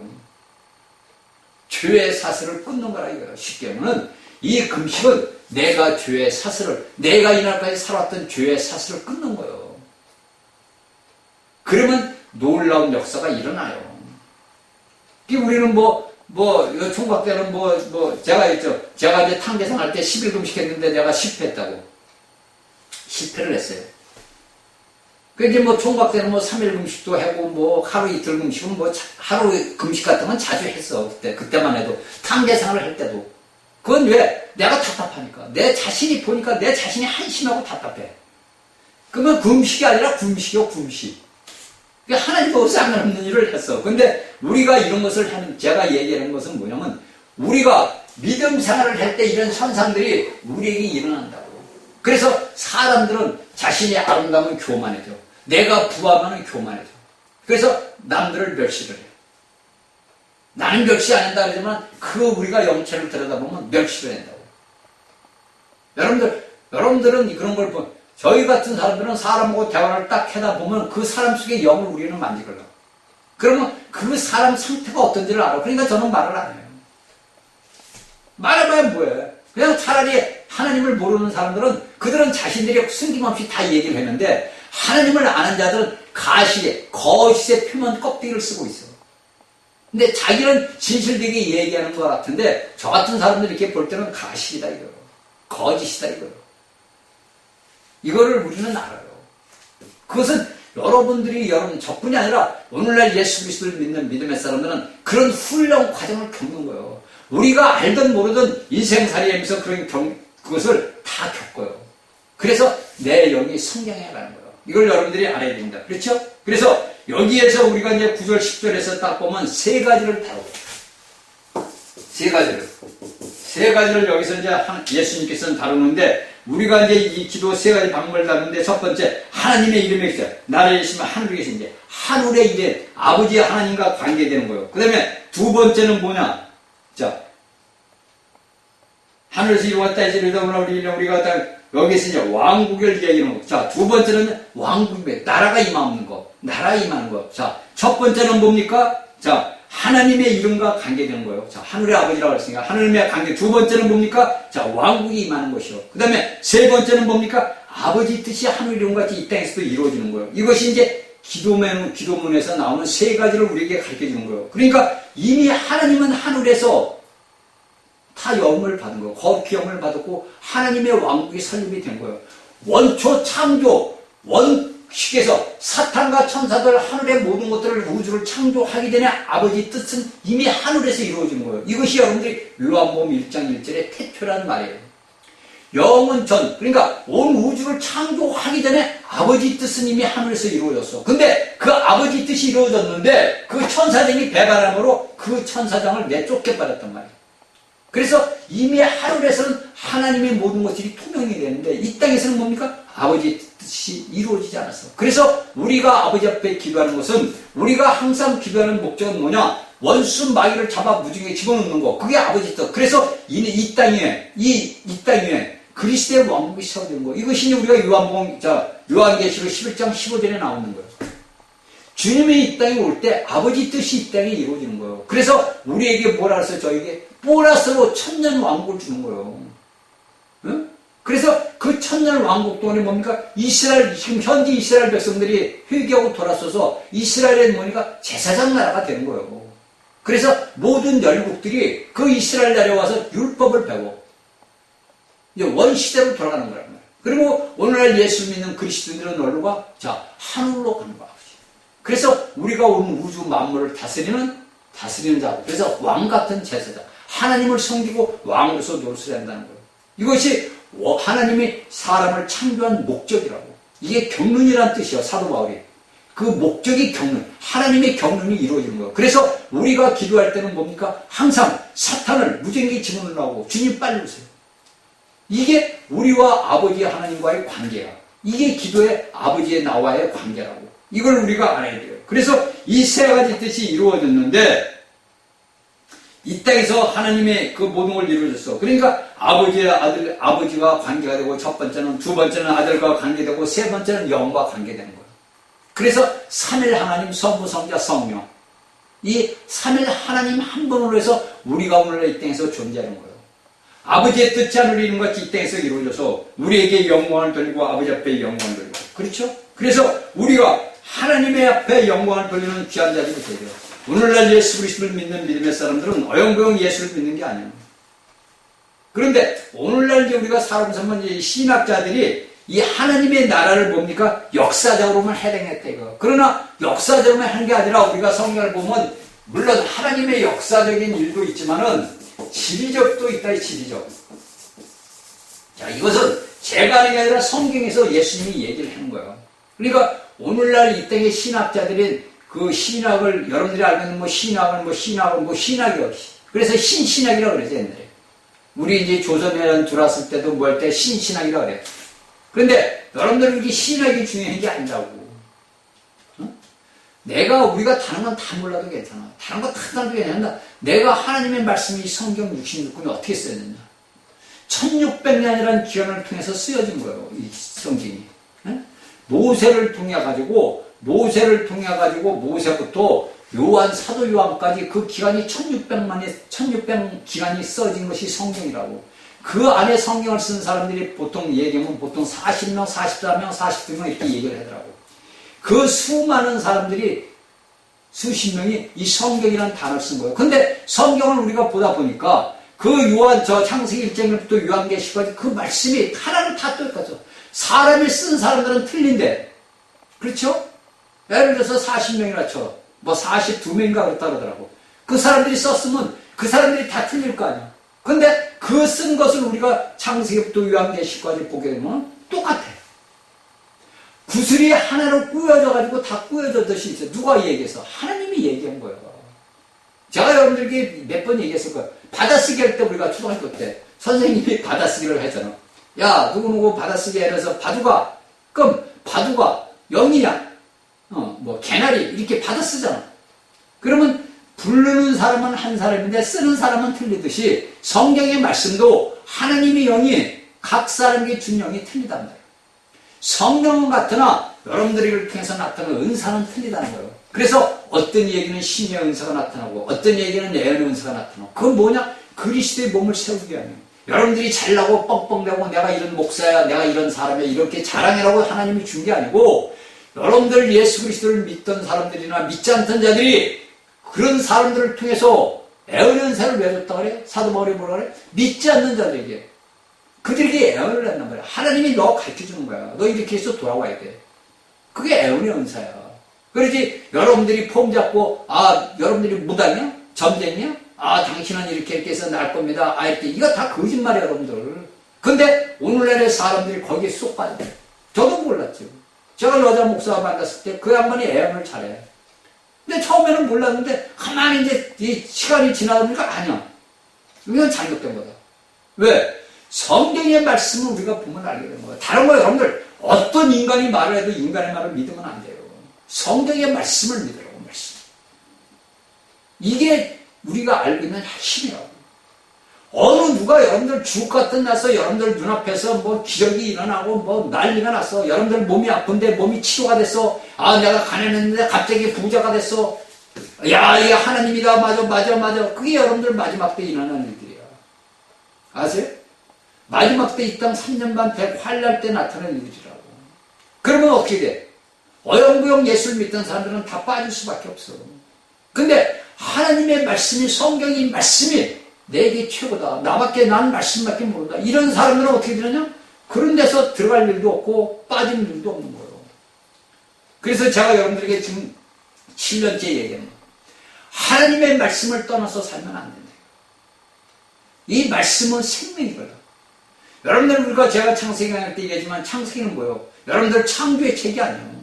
죄의 사슬을 끊는 거라 이거예요. 쉽게 하면은 이 금식은 내가 죄의 사슬을 내가 이날까지 살았던 죄의 사슬을 끊는 거예요. 그러면 놀라운 역사가 일어나요. 우리는 총각 때는 제가 했죠. 제가 이제 탕계상 할 때 10일 금식했는데 내가 실패했다고. 실패를 했어요. 그 이제 총각 때는 3일 금식도 하고 하루 이틀 금식은 하루 금식 같은 건 자주 했어. 그때만 해도. 탕계상을 할 때도. 그건 왜? 내가 답답하니까. 내 자신이 보니까 내 자신이 한심하고 답답해. 그러면 금식이 아니라 굶식이요, 굶식. 하나님하고 상관없는 일을 했어. 근데 우리가 이런 것을 제가 얘기하는 것은 뭐냐면, 우리가 믿음 생활을 할 때 이런 현상들이 우리에게 일어난다고. 그래서 사람들은 자신이 아름다우면 교만해져. 내가 부하면 교만해져. 그래서 남들을 멸시를 해. 나는 멸시 안 한다 그러지만 우리가 영체를 들여다보면 멸시를 한다고. 여러분들은 그런 걸 저희 같은 사람들은 사람하고 대화를 딱 하다 보면 그 사람 속의 영을 우리는 만지거든. 그러면 그 사람 상태가 어떤지를 알아. 그러니까 저는 말을 안 해요. 말해봐야 뭐해. 그냥 차라리 하나님을 모르는 사람들은 그들은 자신들이 숨김없이 다 얘기를 했는데 하나님을 아는 자들은 거짓의 표면 껍데기를 쓰고 있어. 근데 자기는 진실되게 얘기하는 것 같은데 저 같은 사람들이 이렇게 볼 때는 가식이다 이거요. 거짓이다 이거요. 이거를 우리는 알아요. 그것은 저뿐이 아니라 오늘날 예수 그리스도를 믿는 믿음의 사람들은 그런 훈련 과정을 겪는 거예요. 우리가 알든 모르든 인생살이하면서 그것을 다 겪어요. 그래서 내 영이 성장해 가는 거예요. 이걸 여러분들이 알아야 됩니다. 그렇죠? 그래서 여기에서 우리가 이제 9절, 10절에서 딱 보면 세 가지를 다뤄요. 세 가지를 여기서 이제 예수님께서는 다루는데 우리가 이제 이 기도 세 가지 방법을 다루는데 첫 번째, 하나님의 이름에 있어요. 나라에 계시면 하늘에 계신데 하늘의 이름, 아버지 하나님과 관계되는 거예요. 그 다음에 두 번째는 뭐냐? 자, 하늘에서 이루었다 해서 우리가 여기서 이제 왕국을 얘기하는 거. 자, 두 번째는 왕국의 나라가 임하는 거. 나라가 임하는 거. 자, 첫 번째는 뭡니까? 자, 하나님의 이름과 관계되는 거예요. 자, 하늘의 아버지라고 했으니까 하나님의 관계. 두 번째는 뭡니까? 자, 왕국이 임하는 것이요. 그 다음에 세 번째는 뭡니까? 아버지 뜻이 하늘 이름같이 이 땅에서도 이루어지는 거예요. 이것이 이제 기도문에서 나오는 세 가지를 우리에게 가르쳐 주는 거예요. 그러니까 이미 하나님은 하늘에서 다 영을 받은 거예요. 거룩히 영을 받았고 하나님의 왕국이 설립이 된 거예요. 원초 창조 원식에서 사탄과 천사들 하늘의 모든 것들을 우주를 창조하기 전에 아버지 뜻은 이미 하늘에서 이루어진 거예요. 이것이 여러분들이 요한복음 1장 1절의 태초라는 말이에요. 영은 전, 그러니까 온 우주를 창조하기 전에 아버지 뜻은 이미 하늘에서 이루어졌어. 근데 그 아버지 뜻이 이루어졌는데 그 천사장이 배반함으로 그 천사장을 내쫓겨버렸단 말이야. 그래서 이미 하늘에서는 하나님의 모든 것들이 투명이 되는데 이 땅에서는 뭡니까? 아버지 뜻이 이루어지지 않았어. 그래서 우리가 아버지 앞에 기도하는 것은 우리가 항상 기도하는 목적은 뭐냐? 원수 마귀를 잡아 무중에 집어넣는 거. 그게 아버지 뜻. 그래서 이 땅 위에 그리스도의 왕국이 세워지는 거. 이것이 우리가 요한계시록 11장 15절에 나오는 거예요. 주님이 이 땅에 올 때 아버지 뜻이 이 땅에 이루어지는 거예요. 그래서 우리에게 뭐라 그랬어요? 저에게 보너스로 천년 왕국을 주는 거예요. 응? 그래서 그 천년 왕국 동안에 뭡니까? 지금 현지 이스라엘 백성들이 회개하고 돌아서서 이스라엘의 뭐니까 제사장 나라가 되는 거예요. 그래서 모든 열국들이 그 이스라엘 나라에 와서 율법을 배워. 이제 원시대로 돌아가는 거란 말이에요. 그리고 오늘날 예수 믿는 그리스도인들은 어디로 가? 자, 하늘로 가는 거야. 그래서 우리가 온 우주 만물을 다스리는 자고, 그래서 왕 같은 제사장, 하나님을 섬기고 왕으로서 노릇을 한다는 거예요. 이것이 하나님이 사람을 창조한 목적이라고. 이게 경륜이라는 뜻이에요, 사도 바울이. 그 목적이 경륜, 하나님의 경륜이 이루어지는 거예요. 그래서 우리가 기도할 때는 뭡니까? 항상 사탄을 무전기 집어넣으라고, 주님 빨리 오세요. 이게 우리와 아버지 하나님과의 관계야. 이게 기도의 아버지의 나와의 관계라고. 이걸 우리가 알아야 돼요. 그래서 이 세 가지 뜻이 이루어졌는데 이 땅에서 하나님의 그 모든 걸 이루어졌어. 그러니까 아버지와 관계가 되고, 두 번째는 아들과 관계되고, 세 번째는 영과 관계되는 거예요. 그래서 삼일 하나님, 성부, 성자, 성령. 이 삼일 하나님 한 분으로 해서 우리가 오늘 이 땅에서 존재하는 거예요. 아버지의 뜻이 하늘에 있는 것 같이 이 땅에서 이루어져서 우리에게 영광을 돌리고 아버지 앞에 영광을 돌리고. 그렇죠? 그래서 우리가 하나님의 앞에 영광을 돌리는 귀한 자들이 되죠. 오늘날 예수 그리스도를 믿는 믿음의 사람들은 어영부영 예수를 믿는 게 아니에요. 그런데 오늘날 이제 우리가 살면서 이제 신학자들이 이 하나님의 나라를 뭡니까? 역사적으로만 해당했다 이거. 그러나 역사적으로만 한 게 아니라 우리가 성경을 보면 물론 하나님의 역사적인 일도 있지만은 지리적도 있다, 지리적. 자, 이것은 제가 하는 게 아니라 성경에서 예수님이 얘기를 하는 거예요. 그러니까 오늘날 이 땅의 신학자들은 그 신학을, 여러분들이 알고 있는 신학이요. 그래서 신신학이라고 그러죠, 옛날에. 우리 이제 조선에 들어왔을 때도 뭐 할 때 신신학이라고 그래요. 그런데 여러분들 이게 신학이 중요한 게 아니라고. 우리가 다른 건 다 몰라도 괜찮아. 다른 거 다 달도 괜찮아. 내가 하나님의 말씀이 성경 66권이 어떻게 쓰였느냐. 1600년이라는 기간을 통해서 쓰여진 거예요, 이 성경이. 모세를 통해 가지고 모세부터 사도 요한까지 그 기간이 1600 기간이 써진 것이 성경이라고. 그 안에 성경을 쓴 사람들이 보통 얘기하면 보통 40명, 44명, 42명 이렇게 얘기를 하더라고. 그 수많은 사람들이 수십 명이 이 성경이라는 단어를 쓴 거예요. 근데 성경을 우리가 보다 보니까 그 창세기 1장부터 요한계시까지 그 말씀이 하나는 다 똑같죠. 사람이 쓴 사람들은 틀린데, 그렇죠? 예를 들어서 40명이나 쳐. 42명인가 그렇다 그러더라고. 그 사람들이 썼으면 그 사람들이 다 틀릴 거 아니야. 근데 그 쓴 것을 우리가 창세기부터 요한계시까지 보게 되면 똑같아. 구슬이 하나로 꾸며져가지고 다 꾸며졌듯이 있어요. 누가 얘기해서? 하나님이 얘기한 거예요. 제가 여러분들에게 몇 번 얘기했을 거예요. 받아쓰기 할 때 우리가 초등학교 때 선생님이 받아쓰기를 하잖아. 야, 누구누구 받아쓰기 해서 바둑아, 그럼 바둑아, 영이야, 개나리, 이렇게 받아쓰잖아. 그러면 부르는 사람은 한 사람인데 쓰는 사람은 틀리듯이 성경의 말씀도 하나님의 영이 각 사람에게 준 영이 틀리단 말이에요. 성령은 같으나 여러분들을 통해서 나타나는 은사는 틀리다는 거예요. 그래서 어떤 얘기는 신의 은사가 나타나고 어떤 얘기는 예언의 은사가 나타나고, 그건 뭐냐? 그리스도의 몸을 세우기 위함이에요. 여러분들이 잘나고 뻥뻥대고 내가 이런 목사야, 내가 이런 사람이야, 이렇게 자랑해라고 하나님이 준 게 아니고, 여러분들 예수 그리스도를 믿던 사람들이나 믿지 않던 자들이 그런 사람들을 통해서 예언의 은사를 왜 줬다 그래? 사도 바울이 뭐라 그래? 믿지 않는 자들에게, 그들에게 예언을 한단 말이야. 하나님이 너 가르쳐주는 거야. 너 이렇게 해서 돌아와야 돼. 그게 예언의 은사야. 그러지 여러분들이 폼 잡고, 여러분들이 무당이야? 점쟁이야? 당신은 이렇게 해서 날 겁니다. 이렇게. 이거 다 거짓말이야, 여러분들. 근데 오늘날의 사람들이 거기에 쏙 빠져요. 저도 몰랐죠. 제가 여자 목사와 만났을 때 그 양반이 애언을 잘해. 근데 처음에는 몰랐는데 가만히 이제 이 시간이 지나다 보니까 아니야. 이건 잘못된 거다. 왜? 성경의 말씀을 우리가 보면 알게 되는 거예요. 다른 거 여러분들 어떤 인간이 말을 해도 인간의 말을 믿으면 안 돼요. 성경의 말씀을 믿으라고 말씀. 이게 우리가 알고 있는 핵심이라고. 어느 누가 여러분들 죽 같은 나서 여러분들 눈앞에서 뭐 기적이 일어나고 뭐 난리가 났어. 여러분들 몸이 아픈데 몸이 치료가 됐어. 아 내가 가난했는데 갑자기 부자가 됐어. 야 이게 하나님이다. 맞아. 그게 여러분들 마지막 때 일어나는 일들이야. 아세요? 마지막 때 이 땅 3년 반 대환란 때 나타나는 일들이라고. 그러면 어떻게 돼? 어영부영 예수를 믿던 사람들은 다 빠질 수밖에 없어. 근데 하나님의 말씀이 성경의 말씀이 내게 최고다. 나밖에 난 말씀밖에 모른다. 이런 사람들은 어떻게 되느냐? 그런 데서 들어갈 일도 없고 빠질 일도 없는 거예요. 그래서 제가 여러분들에게 지금 7년째 얘기합니다. 하나님의 말씀을 떠나서 살면 안 된다. 이 말씀은 생명이거든. 여러분들 우리가 제가 창세기 할 때 얘기하지만 창세기는 뭐예요? 여러분들 창조의 책이 아니에요.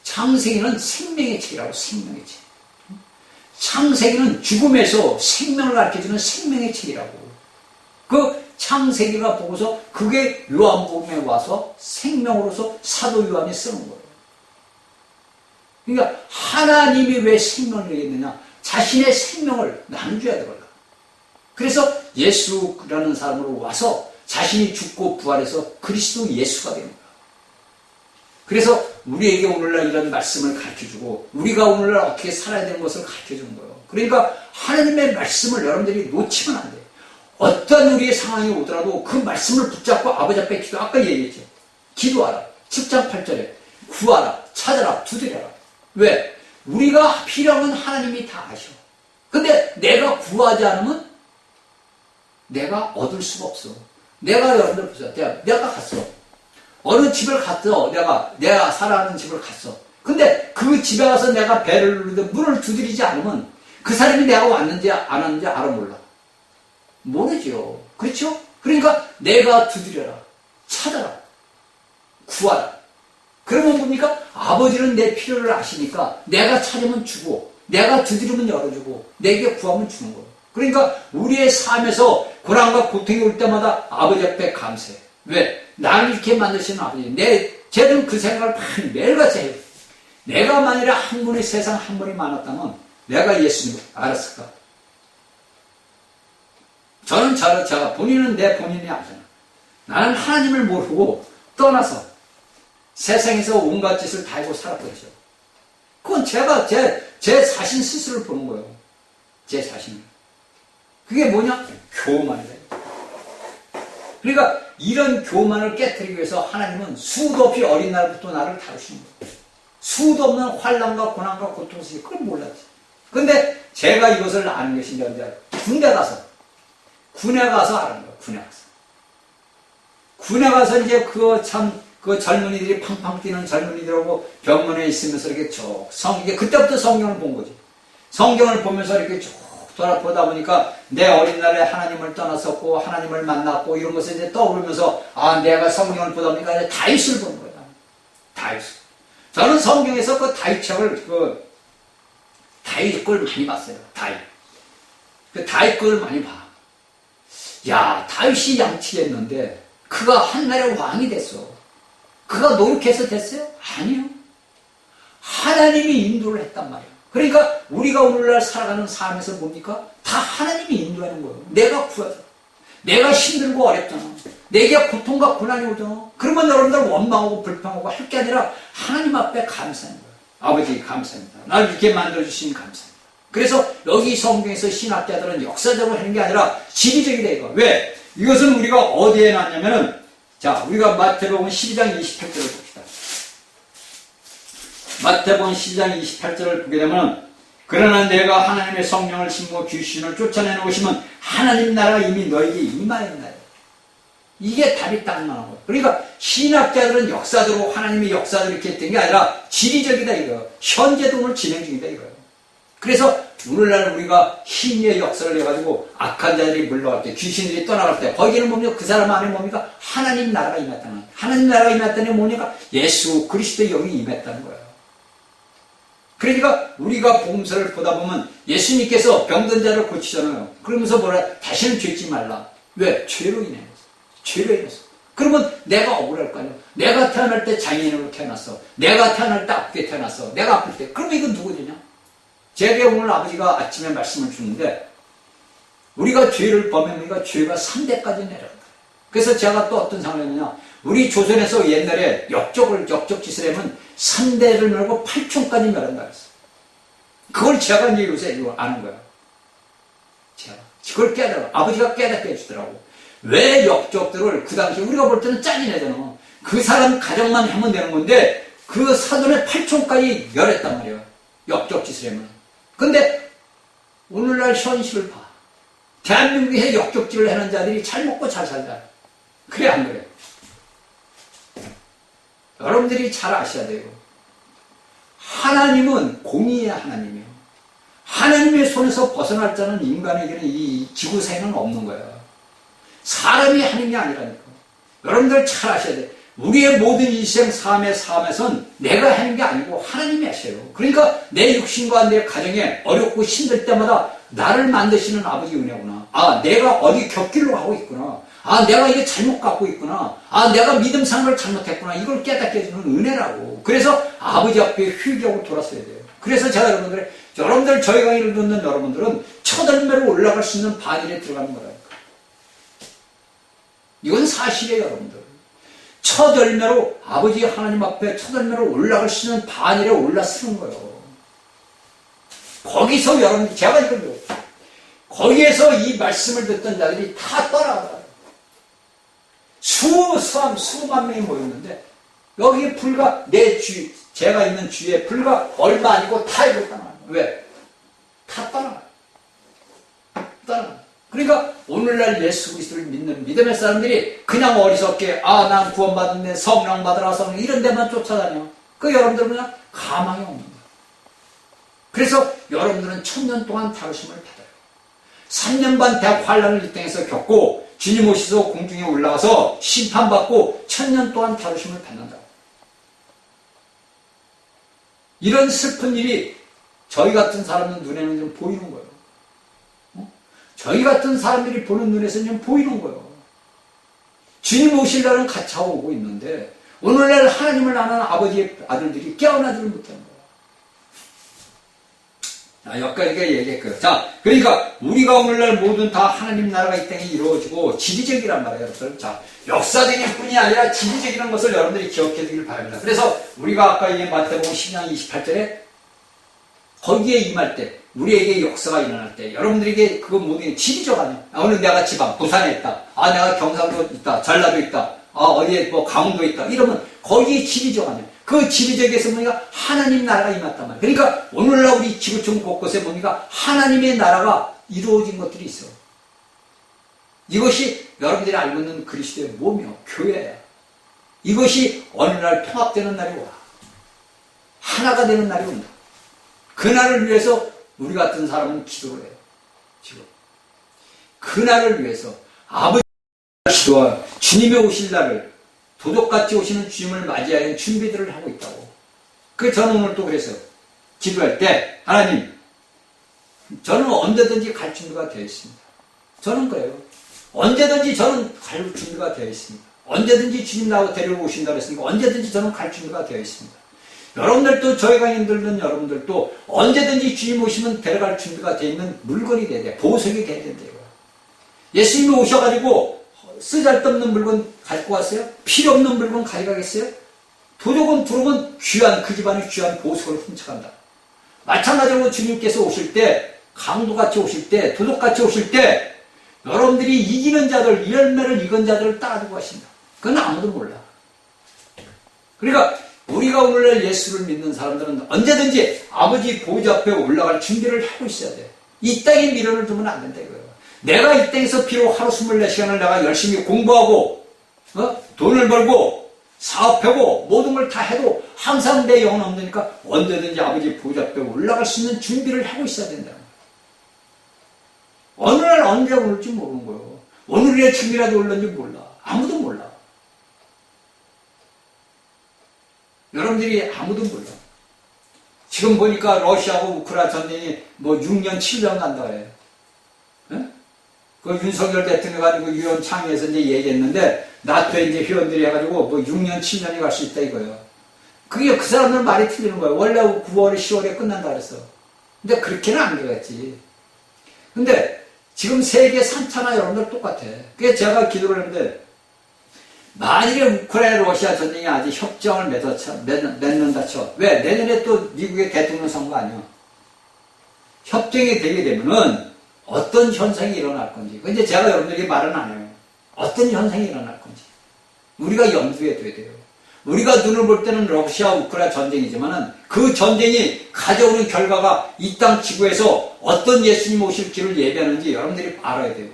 창세기는 생명의 책이라고. 생명의 책. 창세기는 죽음에서 생명을 가르쳐주는 생명의 책이라고. 그 창세기가 보고서 그게 요한복음에 와서 생명으로서 사도 요한이 쓰는 거예요. 그러니까 하나님이 왜 생명을 내겠느냐? 자신의 생명을 나눠줘야 되거든. 그래서 예수라는 사람으로 와서 자신이 죽고 부활해서 그리스도 예수가 됩니다. 그래서 우리에게 오늘날 이런 말씀을 가르쳐주고 우리가 오늘날 어떻게 살아야 되는 것을 가르쳐주는 거예요. 그러니까 하나님의 말씀을 여러분들이 놓치면 안 돼요. 어떤 우리의 상황이 오더라도 그 말씀을 붙잡고 아버지 앞에 기도, 아까 얘기했죠. 기도하라. 7장 8절에 구하라, 찾아라, 두드려라. 왜? 우리가 필요한 건 하나님이 다 아셔. 근데 내가 구하지 않으면 내가 얻을 수가 없어. 내가 여러분들 보세요. 내가 갔어. 어느 집을 갔어. 내가 살아가는 집을 갔어. 근데 그 집에 가서 내가 배를 누르든 문을 두드리지 않으면 그 사람이 내가 왔는지 안 왔는지 알아 몰라. 모르죠. 그렇죠? 그러니까 내가 두드려라. 찾아라. 구하라. 그러면 뭡니까? 아버지는 내 필요를 아시니까 내가 찾으면 주고 내가 두드리면 열어주고 내게 구하면 주는 거예요. 그러니까 우리의 삶에서 고난과 고통이 올 때마다 아버지 앞에 감사해. 왜? 나를 이렇게 만드시는 아버지. 쟤는 그 생각을 매일같이 해요. 내가 만일에 한 분이 세상 한 분이 많았다면 내가 예수님을 알았을까? 저는 제가 본인은 내 본인이 아니잖아. 나는 하나님을 모르고 떠나서 세상에서 온갖 짓을 다 하고 살았거든요. 그건 제가 제 자신 스스로를 보는 거예요. 제 자신을. 그게 뭐냐? 교만이다. 그러니까 이런 교만을 깨뜨리기 위해서 하나님은 수도 없이 어린 날부터 나를 다루시는 거예요. 수도 없는 환난과 고난과 고통 속에 그걸 몰랐지. 근데 제가 이것을 아는 것이 이제 군대 가서 아는 거예요. 군에 가서 이제 그 젊은이들이 팡팡 뛰는 젊은이들하고 병원에 있으면서 이렇게 쭉 그때부터 성경을 본 거지. 성경을 보면서 이렇게 쭉 돌아보다 보니까 내 어린 날에 하나님을 떠났었고 하나님을 만났고 이런 것을 이제 떠오르면서 내가 성경을 보다 보니까 이제 다윗을 보는 거야. 다윗. 저는 성경에서 그 다윗 책을 다윗 걸 많이 봤어요. 다윗 걸 많이 봐. 야, 다윗이 양치했는데 그가 한날에 왕이 됐어. 그가 노력해서 됐어요? 아니요. 하나님이 인도를 했단 말이에요. 그러니까 우리가 오늘날 살아가는 삶에서 뭡니까? 다 하나님이 인도하는 거예요. 내가 구하자. 내가 힘들고 어렵잖아. 내게 고통과 고난이 오잖아. 그러면 여러분들 원망하고 불평하고 할 게 아니라 하나님 앞에 감사하는 거예요. 아버지 감사합니다. 나를 이렇게 만들어주시니 감사합니다. 그래서 여기 성경에서 신학자들은 역사적으로 하는 게 아니라 지리적이다 이거. 왜? 이것은 우리가 어디에 놨냐면은 자, 우리가 마태복음 12장 28절을 봅시다. 마태복음 12장 28절을 보게 되면 그러나 내가 하나님의 성령을 심고 귀신을 쫓아내놓으시면 하나님 나라가 이미 너에게 임하였나요? 이게 답이 딱 나오는 거예요. 그러니까 신학자들은 역사적으로 하나님의 역사를 이렇게 했던 게 아니라 지리적이다 이거예요. 현재도 오늘 진행 중이다 이거예요. 그래서 오늘날 우리가 힘의 역사를 해가지고 악한 자들이 물러갈 때, 귀신들이 떠나갈 때, 거기는 뭡니까? 그 사람 안에 뭡니까? 하나님 나라가 임했다는 거예요. 하나님 나라가 임했다는 게 뭡니까? 예수 그리스도의 영이 임했다는 거예요. 그러니까 우리가 복음서를 보다 보면 예수님께서 병든 자를 고치잖아요. 그러면서 뭐라? 다시는 죄지 말라. 왜? 죄로 인해서. 죄로 인해서. 그러면 내가 억울할 거 아니에요. 내가 태어날 때 장애인으로 태어났어. 내가 태어날 때 아프게 태어났어. 내가 아플 때. 그러면 이건 누구 되냐? 제게 오늘 아버지가 아침에 말씀을 주는데 우리가 죄를 범했으니까 죄가 3대까지 내려간다. 그래서 제가 또 어떤 상황이냐? 우리 조선에서 옛날에 역적 짓을 하면 3대를 멸고 8촌까지 멸한다 그랬어요. 그걸 제가 이제 요새 아는 거예요. 제가. 그걸 깨달아. 아버지가 깨닫게 해주더라고. 왜 역적들을 그 당시에 우리가 볼 때는 짜증내잖아. 그 사람 가정만 하면 되는 건데 그 사돈의 8촌까지 멸했단 말이에요. 역적 짓을 하면. 근데 오늘날 현실을 봐. 대한민국에 역적질을 하는 자들이 잘 먹고 잘 살다. 그래 안 그래? 여러분들이 잘 아셔야 돼요. 하나님은 공의의 하나님이에요. 하나님의 손에서 벗어날 자는 인간에게는 이 지구상에는 없는 거예요. 사람이 하나님이 아니라니까. 여러분들 잘 아셔야 돼요. 우리의 모든 인생 삶에선 내가 하는 게 아니고 하나님이 하셔요. 그러니까 내 육신과 내 가정에 어렵고 힘들 때마다 나를 만드시는 아버지 은혜구나. 아, 내가 어디 곁길로 가고 있구나. 아, 내가 이게 잘못 갖고 있구나. 아, 내가 믿음 생활을 잘못했구나. 이걸 깨닫게 해주는 은혜라고. 그래서 아버지 앞에 회개하고 돌아서야 돼요. 그래서 제가 여러분들 저희 강의를 듣는 여러분들은 첫 열매로 올라갈 수 있는 반일에 들어가는 거라니까. 이건 사실이에요, 여러분들. 첫 열매로 아버지 하나님 앞에 첫 열매로 올라갈 수 있는 반일에 올라서는 거예요. 거기서 여러분들 제가 이걸 거기에서 이 말씀을 듣던 자들이 다 떠나가더라고요. 수만 명이 모였는데 여기에 불과 제가 있는 주에 불과 얼마 아니고 다 이걸 떠나요. 왜? 다 떠나요. 그러니까 오늘날 예수 그리스도를 믿는 믿음의 사람들이 그냥 어리석게 난 구원받았네, 성령 받으라, 성령 이런 데만 쫓아다녀. 그 여러분들은 그냥 가망이 없는 거예요. 그래서 여러분들은 1000년 동안 다루심을 받아요. 3년 반 대학 환란을 이 땅에서 겪고 주님 오셔서 공중에 올라가서 심판받고 1000년 동안 다루심을 받는다. 이런 슬픈 일이 저희 같은 사람의 눈에는 좀 보이는 거예요. 저희 같은 사람들이 보는 눈에서는 좀 보이는 거예요. 주님 오실 날은 가차오고 있는데 오늘날 하나님을 아는 아버지의 아들들이 깨어나지를 못하는 거예요. 여기까지 얘기했고요. 자, 그러니까 우리가 오늘날 모든 다 하나님 나라가 이 땅에 이루어지고 지리적이란 말이에요, 여러분들. 자, 역사적인 뿐이 아니라 지리적이라는 것을 여러분들이 기억해 두길 바랍니다. 그래서 우리가 아까 얘기한 마태복음 10장 28절에 거기에 임할 때 우리에게 역사가 일어날 때 여러분들에게 그거 모든 게 지리적 아니에요. 오늘 내가 지방 부산에 있다. 내가 경상도 있다. 전라도 있다. 어디에 강원도 있다. 이러면 거기에 지리적 아니에요. 그 지리적에서 뭡니까? 하나님 나라가 임했단 말이에요. 그러니까 오늘날 우리 지구촌 곳곳에 뭡니까? 하나님의 나라가 이루어진 것들이 있어요. 이것이 여러분들이 알고 있는 그리스도의 몸이요. 교회예요. 이것이 어느 날 통합되는 날이 와. 하나가 되는 날이 온다. 그날을 위해서 우리 같은 사람은 기도를 해요. 지금. 그날을 위해서 아버지 기도와 주님의 오실 날을 도둑같이 오시는 주님을 맞이하는 준비들을 하고 있다고. 저는 오늘 또 그래서 기도할 때 하나님 저는 언제든지 갈 준비가 되어 있습니다. 저는 그래요. 언제든지 저는 갈 준비가 되어 있습니다. 언제든지 주님 나와 데려오신다 그랬으니까 언제든지 저는 갈 준비가 되어 있습니다. 여러분들도 저희 강의 듣는 여러분들도 언제든지 주님 오시면 데려갈 준비가 되어 있는 물건이 돼야 돼. 보석이 돼야 된대요. 예수님이 오셔가지고 쓰잘데없는 물건 갖고 왔어요? 필요 없는 물건 가져가겠어요? 도둑은 들어오면 그 집안의 귀한 보석을 훔쳐간다. 마찬가지로 주님께서 오실 때 강도같이 오실 때 도둑같이 오실 때 여러분들이 이기는 자들 열매를 익은 자들을 따라주고 가신다. 그건 아무도 몰라. 그러니까 우리가 오늘날 예수를 믿는 사람들은 언제든지 아버지 보좌 앞에 올라갈 준비를 하고 있어야 돼. 이 땅에 미련을 두면 안 된다 이거예요. 내가 이 땅에서 비록 하루 24시간을 내가 열심히 공부하고 돈을 벌고 사업하고 모든 걸 다 해도 항상 내 영은 없으니까 언제든지 아버지 보좌 앞에 올라갈 수 있는 준비를 하고 있어야 된다는 거예요. 어느 날 언제 올지 모르는 거예요. 오늘의 층이라도 올는지 몰라. 아무도 몰라. 여러분들이 아무도 몰라. 지금 보니까 러시아하고 우크라이나 전쟁이 뭐 6년, 7년 간다 그래요. 네? 그 윤석열 대통령이 가지고 유엔 창의에서 이제 얘기했는데, 나토에 이제 회원들이 해가지고 뭐 6년, 7년이 갈 수 있다 이거예요. 그게 그 사람들 말이 틀리는 거예요. 원래 9월에, 10월에 끝난다 그랬어. 근데 그렇게는 안 되겠지. 근데 지금 세계 3차나 여러분들 똑같아. 그래서 제가 기도를 했는데, 만일에 우크라이나 러시아 전쟁이 아직 협정을 맺는다 쳐. 왜? 내년에 또 미국의 대통령 선거 아니야. 협정이 되게 되면은 어떤 현상이 일어날 건지. 근데 제가 여러분들에게 말은 안 해요. 어떤 현상이 일어날 건지. 우리가 염두에 둬야 돼요. 우리가 눈을 볼 때는 러시아 우크라이나 전쟁이지만은 그 전쟁이 가져오는 결과가 이 땅 지구에서 어떤 예수님 오실 길을 예배하는지 여러분들이 알아야 돼요.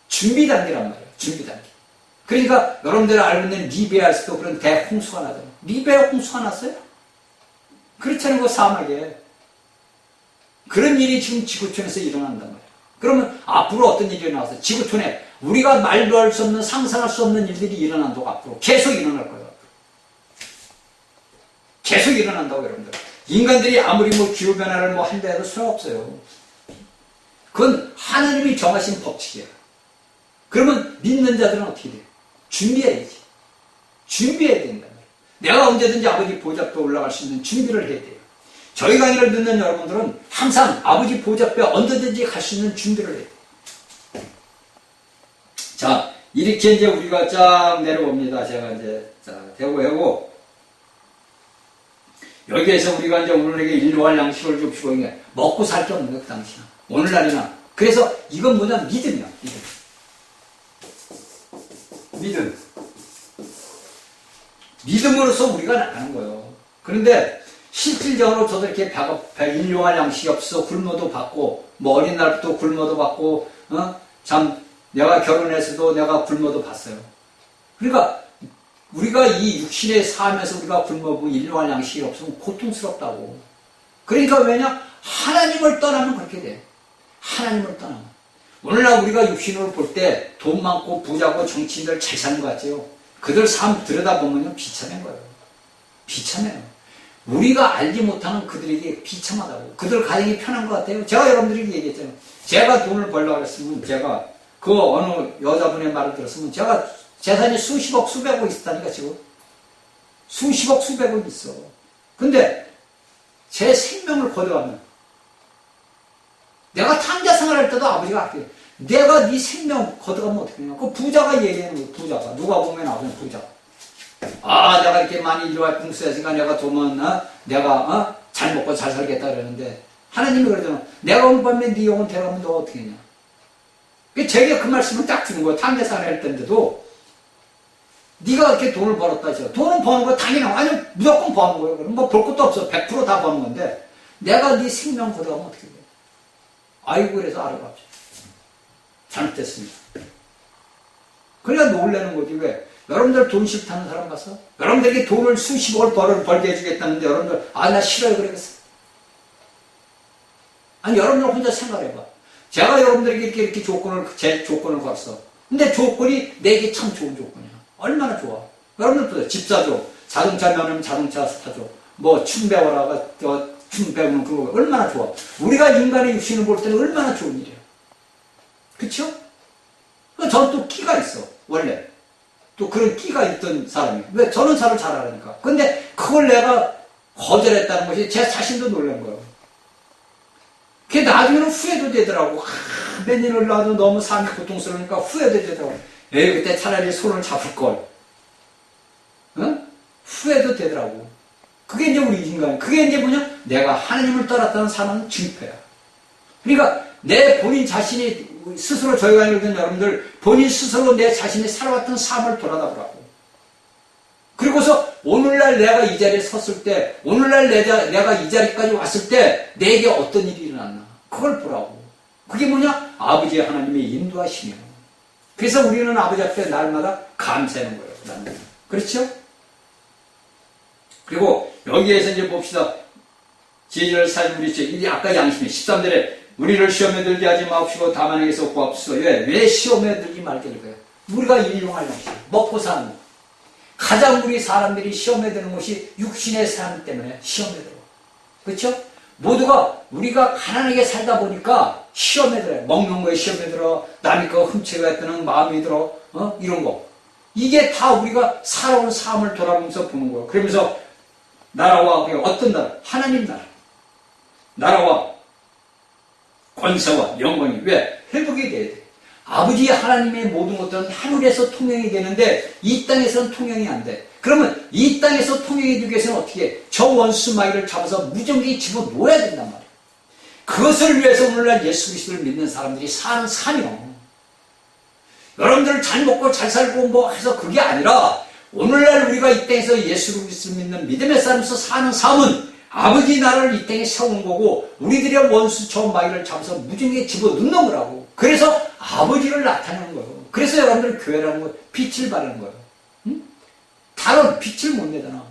준비 단계란 말이에요. 준비 단계. 그러니까 여러분들이 알고 있는 리비아에서도 그런 대홍수가 나잖아요. 리비아에 홍수가 났어요? 그렇잖아요. 그 사막에. 그런 일이 지금 지구촌에서 일어난단 말이에요. 그러면 앞으로 어떤 일이 일어나서 지구촌에 우리가 말도 할 수 없는 상상할 수 없는 일들이 일어난다고 앞으로 계속 일어날 거예요. 계속 일어난다고 여러분들. 인간들이 아무리 뭐 기후변화를 뭐 한다 해도 소용없어요. 그건 하나님이 정하신 법칙이에요. 그러면 믿는 자들은 어떻게 돼요? 준비해야지. 준비해야 된단 말이에요. 내가 언제든지 아버지 보좌 앞에 올라갈 수 있는 준비를 해야 돼요. 저희 강의를 듣는 여러분들은 항상 아버지 보좌 앞에 언제든지 갈 수 있는 준비를 해야 돼요. 자, 이렇게 이제 우리가 쫙 내려옵니다. 제가 이제, 자, 대구하고, 여기에서 우리가 이제 오늘에게 일용할 양식을 줍시고, 먹고 살 게 없는 거예요, 그 당시는. 오늘날이나. 그래서 이건 뭐냐? 믿음이야, 믿음. 믿음. 믿음으로써 우리가 나가는 거예요. 그런데 실질적으로 저도 이렇게 일용할 양식이 없어 굶어도 받고, 뭐 어린 날부터 굶어도 받고, 참 내가 결혼해서도 내가 굶어도 봤어요. 그러니까 우리가 이 육신의 삶에서 우리가 굶어보고 일용할 양식이 없으면 고통스럽다고. 그러니까 왜냐? 하나님을 떠나면 그렇게 돼. 하나님을 떠나면. 오늘날 우리가 육신으로 볼 때 돈 많고 부자고 정치인들 잘 사는 것 같죠? 그들 삶 들여다보면 비참한 거예요. 비참해요. 우리가 알지 못하는 그들에게 비참하다고. 그들 가정이 편한 것 같아요. 제가 여러분들에게 얘기했잖아요. 제가 돈을 벌려고 했으면 제가 그 어느 여자분의 말을 들었으면 제가 재산이 수십억 수백억 있다니까 지금. 수십억 수백억 있어. 근데 제 생명을 거둬가면 내가 탕자 생활할 때도 아버지가 아껴요. 내가 네 생명 거둬가면 어떻게 하냐. 그 부자가 얘기하는 거예요. 부자가. 누가 보면 아버지 부자. 아, 내가 이렇게 많이 일용할 풍수했으니까 내가 돈은 내가 잘 먹고 잘 살겠다 그러는데 하나님이 그러잖아. 내가 오늘 밤에 네 영혼 데려가면 너 어떻게 했냐. 제게 그 말씀을 딱 주는 거야. 탕자 생활 할 때인데도 네가 이렇게 돈을 벌었다 해서 돈은 버는 거 당연히 아니 무조건 버는 거예요. 그럼 뭐 볼 것도 없어. 100% 다 버는 건데 내가 네 생명 거둬가면 어떻게 돼? 아이고 그래서 알아봤죠. 잘못됐습니다. 그러니까 놀라는 거지. 왜? 여러분들 돈 싫다는 사람 가서 여러분들에게 돈을 수십억을 벌게 해주겠다는데 여러분들 나 싫어요 그러겠어. 아니 여러분들 혼자 생각해봐. 제가 여러분들에게 이렇게 제 조건을 걸었어. 근데 조건이 내게 참 좋은 조건이야. 얼마나 좋아. 여러분들 보세요. 집 사줘. 자동차 면허면 자동차 사줘. 뭐 춤 배워라가 춤 배우는 그거 얼마나 좋아. 우리가 인간의 육신을 볼 때는 얼마나 좋은 일이야. 그쵸? 저는 또 끼가 있어. 원래. 또 그런 끼가 있던 사람이에요. 왜? 저는 사람을 잘 알으니까. 근데 그걸 내가 거절했다는 것이 제 자신도 놀란 거예요. 그게 나중에는 후회도 되더라고. 몇 년을 놔도 너무 삶이 고통스러우니까 후회도 되더라고. 에이, 그때 차라리 손을 잡을걸. 응? 후회도 되더라고. 그게 이제 우리 인간. 그게 이제 뭐냐? 내가 하나님을 떠났다는 사람은 증표야. 그러니까 내 본인 자신이 스스로 저희가 읽은 여러분들 본인 스스로 내 자신이 살아왔던 삶을 돌아다보라고. 그리고서 오늘날 내가 이 자리에 섰을 때 오늘날 내가 이 자리까지 왔을 때 내게 어떤 일이 일어났나 그걸 보라고. 그게 뭐냐? 아버지 하나님의 인도하심이에요. 그래서 우리는 아버지 앞에 날마다 감사하는 거예요. 라는 거예요. 그렇죠? 그리고 여기에서 이제 봅시다. 제자를 사는 우리 이제 아까 양심에 13절에 우리를 시험에 들게 하지 마옵시고 다만 에게서 구합시고. 왜 시험에 들지 말게 될 거예요? 우리가 일용할 양심, 먹고 사는 거. 가장 우리 사람들이 시험에 드는 것이 육신의 삶 때문에 시험에 들어. 그렇죠? 모두가 우리가 가난하게 살다 보니까 시험에 들어요. 먹는 거에 시험에 들어. 남이 거 훔쳐가 뜨는 마음이 들어. 이런 거. 이게 다 우리가 살아온 삶을 돌아보면서 보는 거예요. 그러면서 나라와 어떤 나라? 하나님 나라. 나라와 권세와 영광이 왜? 회복이 돼야 돼. 아버지 하나님의 모든 것들은 하늘에서 통행이 되는데 이 땅에서는 통행이 안 돼. 그러면 이 땅에서 통행이 되기 위해서는 어떻게 해? 저 원수마귀를 잡아서 무전기에 집어넣어야 된단 말이에요. 그것을 위해서 오늘날 예수 그리스도를 믿는 사람들이 사는 삶이요. 여러분들 잘 먹고 잘 살고 뭐 해서 그게 아니라 오늘날 우리가 이 땅에서 예수 그리스도를 믿는 믿음의 삶에서 사는 삶은 아버지 나라를 이 땅에 세우는 거고 우리들의 원수 저 마귀를 잡아서 무정에 집어넣는 거라고. 그래서 아버지를 나타내는 거예요. 그래서 여러분들 교회라는 거 빛을 발하는 거예요. 응? 달은 빛을 못 내잖아.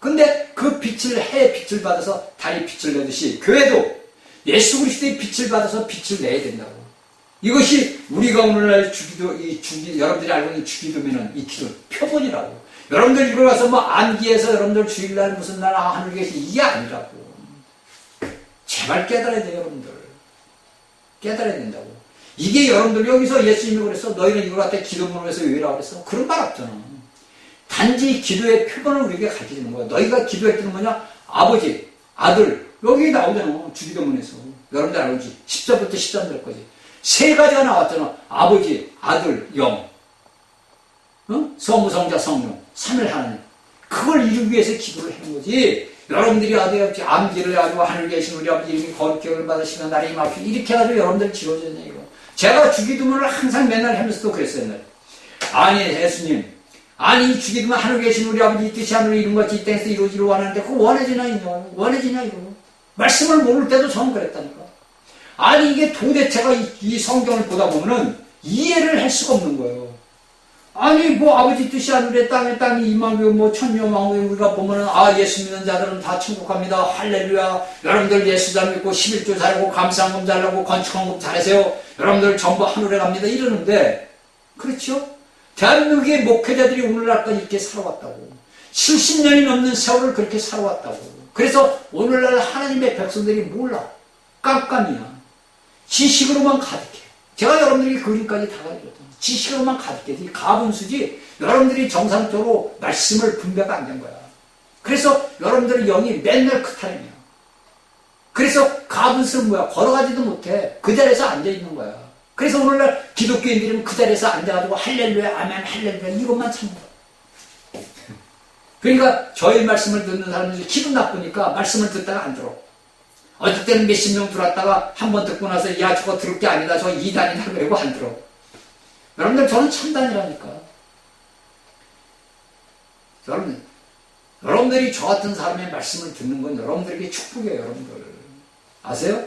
근데 그 빛을 해의 빛을 받아서 달이 빛을 내듯이 교회도 예수 그리스도의 빛을 받아서 빛을 내야 된다고. 이것이 우리가 오늘날 여러분들이 알고 있는 주기도면은 이 기도 표본이라고. 여러분들 이걸 가서 뭐 안기에서 여러분들 주일날 무슨 날 하늘 계시 이게 아니라고. 제발 깨달아야 돼요, 여러분들. 깨달아야 된다고. 이게 여러분들 여기서 예수님이 그랬어. 너희는 이걸 갖다 기도문을 해서 왜라고 그랬어? 그런 말 없잖아. 단지 기도의 표본을 우리에게 가르쳐 주는 거야. 너희가 기도할 때는 뭐냐? 아버지, 아들, 여기 나오잖아. 주기도문에서. 여러분들 알지? 10절부터 13절까지. 세 가지가 나왔잖아. 아버지, 아들, 영. 성부, 성자, 성령. 3일 하나님. 그걸 이루기 위해서 기도를 하는 거지. 여러분들이 어디 암기를 가지고 하늘 계신 우리 아버지 이름이 거룩히 여김을 받으시면 나를 임하옵시고 이렇게 해가지고 여러분들 지어졌냐 이거. 제가 주기도문을 항상 맨날 하면서도 그랬어요. 옛날에. 아니 예수님, 아니 주기도문 하늘 계신 우리 아버지 이 뜻이 하늘에 이룬같이 이 땅에서 이루어지려고 하는데 그거 원해지냐 이거. 말씀을 모를 때도 저는 그랬다니까. 아니 이게 도대체가 이 성경을 보다 보면은 이해를 할 수가 없는 거예요. 아니 뭐 아버지 뜻이 하늘에 땅이 임하고 뭐 천녀왕후에 우리가 보면은 예수 믿는 자들은 다 천국 갑니다. 할렐루야. 여러분들 예수 잘 믿고 11조 잘하고 감사헌금 잘하고 건축헌금 잘하세요. 여러분들 전부 하늘에 갑니다. 이러는데 그렇죠? 대한민국의 목회자들이 오늘날까지 이렇게 살아왔다고. 70년이 넘는 세월을 그렇게 살아왔다고. 그래서 오늘날 하나님의 백성들이 몰라. 깜깜이야. 지식으로만 가득해. 제가 여러분들이 그림까지 다 가르쳤잖아요. 지식으로만 가득해. 이 가분수지 여러분들이 정상적으로 말씀을 분배가 안 된 거야. 그래서 여러분들의 영이 맨날 크타임이야. 그래서 가분수는 뭐야? 걸어가지도 못해. 그 자리에서 앉아있는 거야. 그래서 오늘날 기독교인들은 그 자리에서 앉아가지고 할렐루야, 아멘, 할렐루야 이것만 참는 거야. 그러니까 저희 말씀을 듣는 사람들이 기분 나쁘니까 말씀을 듣다가 안 들어. 어떨 때는 몇십 명 들어왔다가 한 번 듣고 나서 야 저거 들을 게 아니다. 저거 이단이다 그러고 안 들어. 여러분들 저는 참단이라니까. 여러분들이 저 같은 사람의 말씀을 듣는 건 여러분들에게 축복이에요. 여러분들 아세요?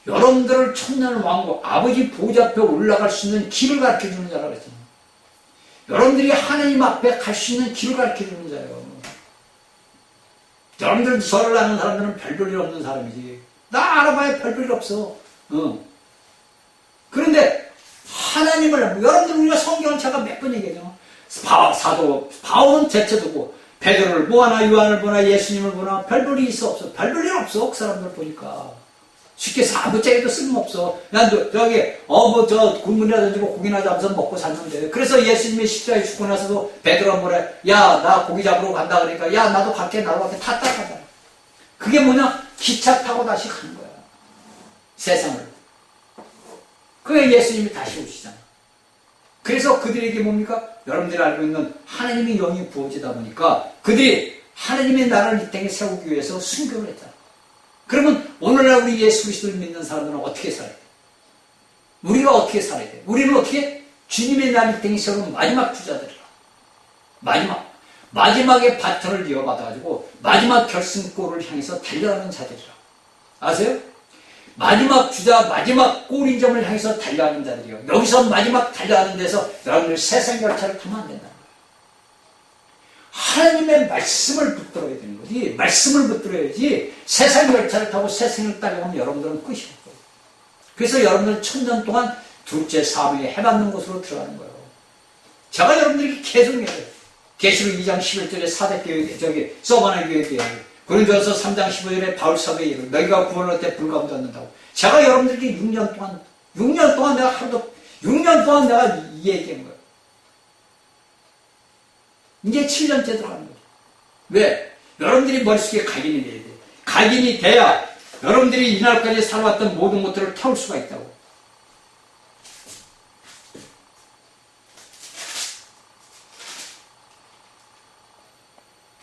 여러분들을 천년 왕국 아버지 보좌 앞에 올라갈 수 있는 길을 가르쳐주는 자라고 그랬잖아요. 여러분들이 하나님 앞에 갈 수 있는 길을 가르쳐주는 자예요. 여러분들 저를 아는 사람들은 별 볼 일 없는 사람이지. 나 알아봐야 별 볼 일 없어. 그런데 하나님을 여러분들 우리가 성경을 제가 몇 번 얘기하잖아. 사도 바울은 제쳐두고 베드로를 보나 요한을 보나 예수님을 보나 별 볼 일 있어 없어? 별 볼 일 없어. 그 사람들 보니까 쉽게 아무짝에도 쓸모없어. 난 저기 군문이나 던지고 고기나 잡아서 먹고 샀는데 그래서 예수님이 십자가에 죽고 나서도 베드로가 뭐래? 야 나 고기 잡으러 간다 그러니까 야 나도 갈게 나도 갈게 탔다 가자. 그게 뭐냐? 기차 타고 다시 가는 거야. 세상을. 그게 예수님이 다시 오시잖아. 그래서 그들에게 뭡니까? 여러분들이 알고 있는 하나님의 영이 부어지다 보니까 그들이 하나님의 나라를 이 땅에 세우기 위해서 순교를 했잖아. 그러면 오늘날 우리 예수 그리스도를 믿는 사람들은 어떻게 살아야 돼? 우리가 어떻게 살아야 돼? 우리는 어떻게? 주님의 날 이 땅에 세우는 마지막 주자들이라. 마지막에 바톤을 이어받아가지고 마지막 결승골을 향해서 달려가는 자들이라. 아세요? 마지막 주자, 마지막 골인점을 향해서 달려가는 자들이요. 여기서 마지막 달려가는 데서 여러분들 세상 열차를 타면 안 된다. 하나님의 말씀을 붙들어야 되는 거지. 말씀을 붙들어야지 세상 열차를 타고 세상을 따라가면 여러분들은 끝이 없어요. 그래서 여러분들은 1000년 동안 둘째 사명에 해받는 곳으로 들어가는 거예요. 제가 여러분들에게 계속 얘기해요. 계시록 2장 11절에 사대교회, 서바나 교회에 고린도전서 3장 15절에 바울 사도에 이르 너희가 구원할 때 불가분도 않는다고. 제가 여러분들에게 6년 동안 내가 하루도 6년 동안 내가 이 얘기한 거예요. 이제 7년째 들어가는 거죠. 왜? 여러분들이 머릿속에 각인이 돼야 돼. 각인이 돼야 여러분들이 이날까지 살아왔던 모든 것들을 태울 수가 있다고.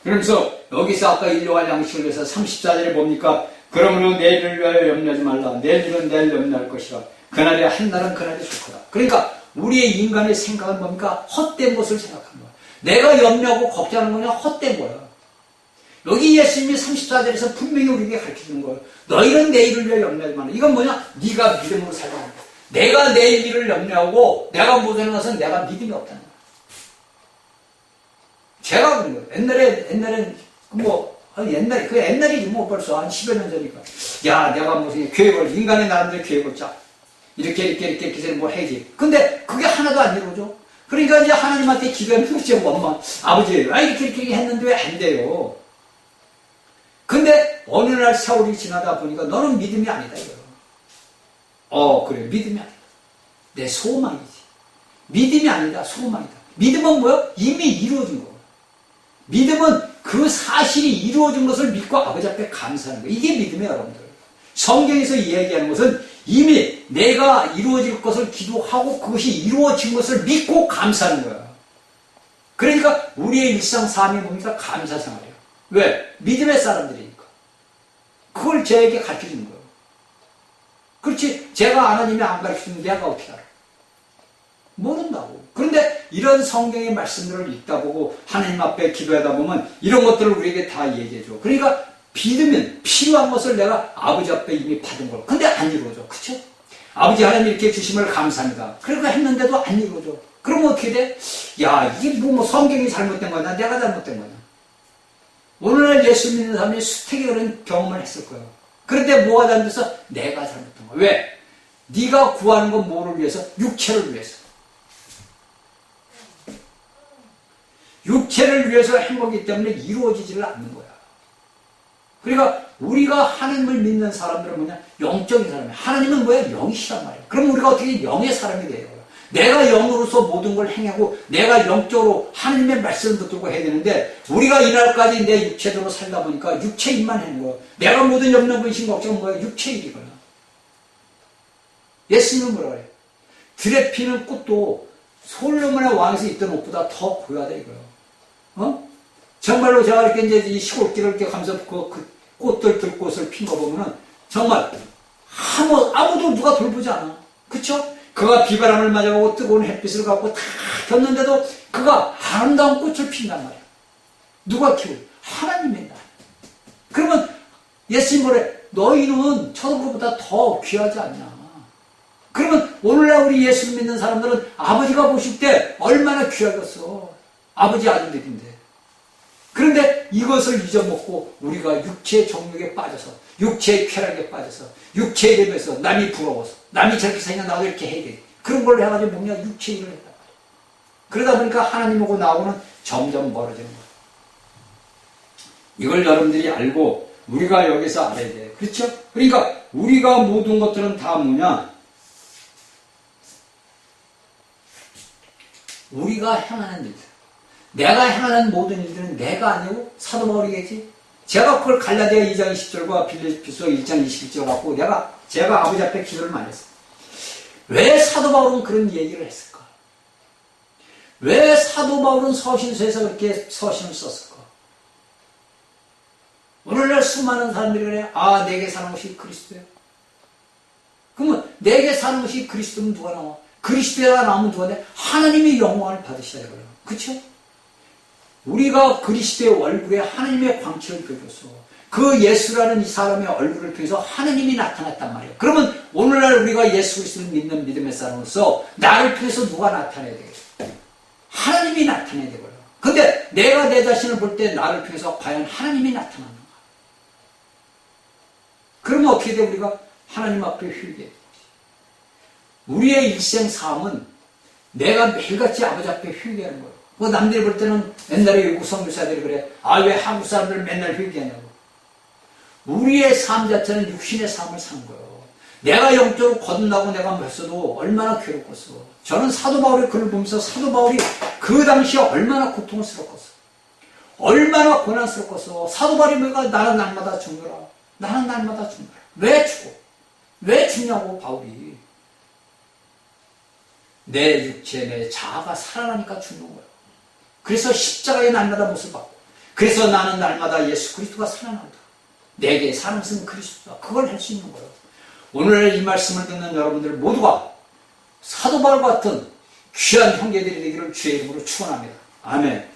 그러면서 여기서 아까 인류와 양식을 위해서 34절에 뭡니까? 그러므로 내일을 위하여 염려하지 말라. 내일은 내일 염려할 것이라. 그날이 한날은 그날이 좋거다. 그러니까 우리의 인간의 생각은 뭡니까? 헛된 것을 생각하는 거야. 내가 염려하고 걱정하는 거냐? 헛된 거야. 여기 예수님이 34절에서 분명히 우리에게 가르쳐주는 거예요. 너희는 내일을 위하여 염려하지 말라. 이건 뭐냐? 네가 믿음으로 살라는 거야. 내가 내일 일을 염려하고 내가 못하는 것은 내가 믿음이 없다는 거야. 제가 그런 거예요. 옛날엔 옛날이지 뭐 벌써 한 10여 년 전이니까. 야, 내가 무슨 계획을, 인간의 나름대로 계획을 짜. 이렇게 해서 뭐 해야지. 근데 그게 하나도 안 이루어져. 그러니까 이제 하나님한테 기도하면 이제 원망. 아버지, 이렇게 했는데 왜 안 돼요? 근데 어느 날 세월이 지나다 보니까 너는 믿음이 아니다, 이거. 그래, 믿음이 아니다. 내 소망이지. 믿음이 아니다, 소망이다. 믿음은 뭐야? 이미 이루어진 거야. 믿음은 그 사실이 이루어진 것을 믿고 아버지 앞에 감사하는 거예요. 이게 믿음이에요, 여러분들. 성경에서 이야기하는 것은 이미 내가 이루어질 것을 기도하고 그것이 이루어진 것을 믿고 감사하는 거야. 그러니까 우리의 일상 삶이 뭡니까? 감사 생활이에요. 왜? 믿음의 사람들이니까. 그걸 저에게 가르쳐주는 거예요. 그렇지. 제가 하나님이 안 가르쳐주면 내가 어떻게 알아? 모른다고. 그런데 이런 성경의 말씀들을 읽다 보고 하나님 앞에 기도하다 보면 이런 것들을 우리에게 다 얘기해줘. 그러니까 믿으면 필요한 것을 내가 아버지 앞에 이미 받은 걸. 근데 안 이루어져. 그쵸? 아버지 하나님 이렇게 주심을 감사합니다. 그러고 했는데도 안 이루어져. 그러면 어떻게 돼? 야, 이게 뭐 성경이 잘못된 거냐? 내가 잘못된 거냐? 오늘날 예수 믿는 사람이 수태기 그런 경험을 했을 거예요. 그런데 뭐가 잘못돼서? 내가 잘못된 거야. 왜? 네가 구하는 건 뭐를 위해서? 육체를 위해서. 육체를 위해서 행복이기 때문에 이루어지지를 않는 거야. 그러니까 우리가 하나님을 믿는 사람들은 뭐냐? 영적인 사람이야. 하나님은 뭐야? 영이시란 말이야. 그럼 우리가 어떻게 영의 사람이 돼요? 내가 영으로서 모든 걸 행하고 내가 영적으로 하나님의 말씀을 붙들고 해야 되는데 우리가 이날까지 내 육체대로 살다 보니까 육체 일만 하는 거야. 내가 모든 염려, 근심, 걱정은 뭐야? 육체 일이거든. 예수님은 뭐라 그래? 들에 피는 꽃도 솔로몬의 왕에서 있던 옷보다 더 고요하다 이거예요. 정말로 제가 이렇게 이제 이 시골길을 이렇게 가면서 그 꽃들 들꽃을 핀 거 보면은 정말 아무도 누가 돌보지 않아. 그쵸? 그가 비바람을 맞아가고 뜨거운 햇빛을 갖고 다 겼는데도 그가 아름다운 꽃을 핀단 말이야. 누가 키워? 하나님의 날. 그러면 예수님 뭐래? 너희는 저들보다 더 귀하지 않냐? 그러면 오늘날 우리 예수 믿는 사람들은 아버지가 보실 때 얼마나 귀하겠어. 아버지 아들들인데. 그런데 이것을 잊어먹고 우리가 육체의 정욕에 빠져서 육체의 쾌락에 빠져서 육체에 대해서 남이 부러워서 남이 저렇게 생겨 나도 이렇게 해야 돼. 그런 걸로 해가지고 뭔가 육체 일을 했단 말이야. 그러다 보니까 하나님하고 나하고는 점점 멀어지는 거야. 이걸 여러분들이 알고 우리가 여기서 알아야 돼. 그렇죠? 그러니까 우리가 모든 것들은 다 뭐냐? 우리가 행하는 일들. 내가 행하는 모든 일들은 내가 아니고 사도 바울이겠지. 제가 그걸 갈라디아 2장 20절과 빌립보서 1장 21절 갖고 제가 아버지 앞에 기도를 많이 했어요. 왜 사도 바울은 그런 얘기를 했을까? 왜 사도 바울은 서신서에서 그렇게 서신을 썼을까? 오늘날 수많은 사람들이 그래. 내게 사는 것이 그리스도야. 그러면 내게 사는 것이 그리스도면 누가 나와? 그리스도가 나오면 누가 돼? 하나님이 영광을 받으셔야 돼요. 그렇죠? 우리가 그리스도의 얼굴에 하나님의 광채를 보여줬어. 그 예수라는 이 사람의 얼굴을 통해서 하나님이 나타났단 말이에요. 그러면 오늘날 우리가 예수 그리스도를 믿는 믿음의 사람으로서 나를 통해서 누가 나타내야 되겠어요? 하나님이 나타내야 되고요. 근데 내가 내 자신을 볼 때 나를 통해서 과연 하나님이 나타나는가? 그러면 어떻게 돼? 우리가 하나님 앞에 회개해. 우리의 일생 삶은 내가 매일같이 아버지 앞에 회개하는 거예요. 뭐 남들이 볼 때는 옛날에 외국 선교사들이 그래. 아, 왜 한국 사람들은 맨날 회개하냐고. 우리의 삶 자체는 육신의 삶을 산 거예요. 내가 영적으로 거듭나고 내가 했어도 얼마나 괴롭겠어. 저는 사도 바울의 글을 보면서 사도 바울이 그 당시에 얼마나 고통스럽겠어. 얼마나 고난스럽겠어. 사도 바울이 뭐가 나는 날마다 죽노라. 나는 날마다 죽노라. 왜 죽어? 왜 죽냐고 바울이. 내 육체, 내 자아가 살아나니까 죽는 거예요. 그래서 십자가의 날마다 못을 받고, 그래서 나는 날마다 예수 그리스도가 살아난다. 내게 사는 것은 그리스도다. 그걸 할 수 있는 거예요. 오늘 이 말씀을 듣는 여러분들 모두가 사도 바울 같은 귀한 형제들이 되기를 주의 이름으로 축원합니다. 아멘.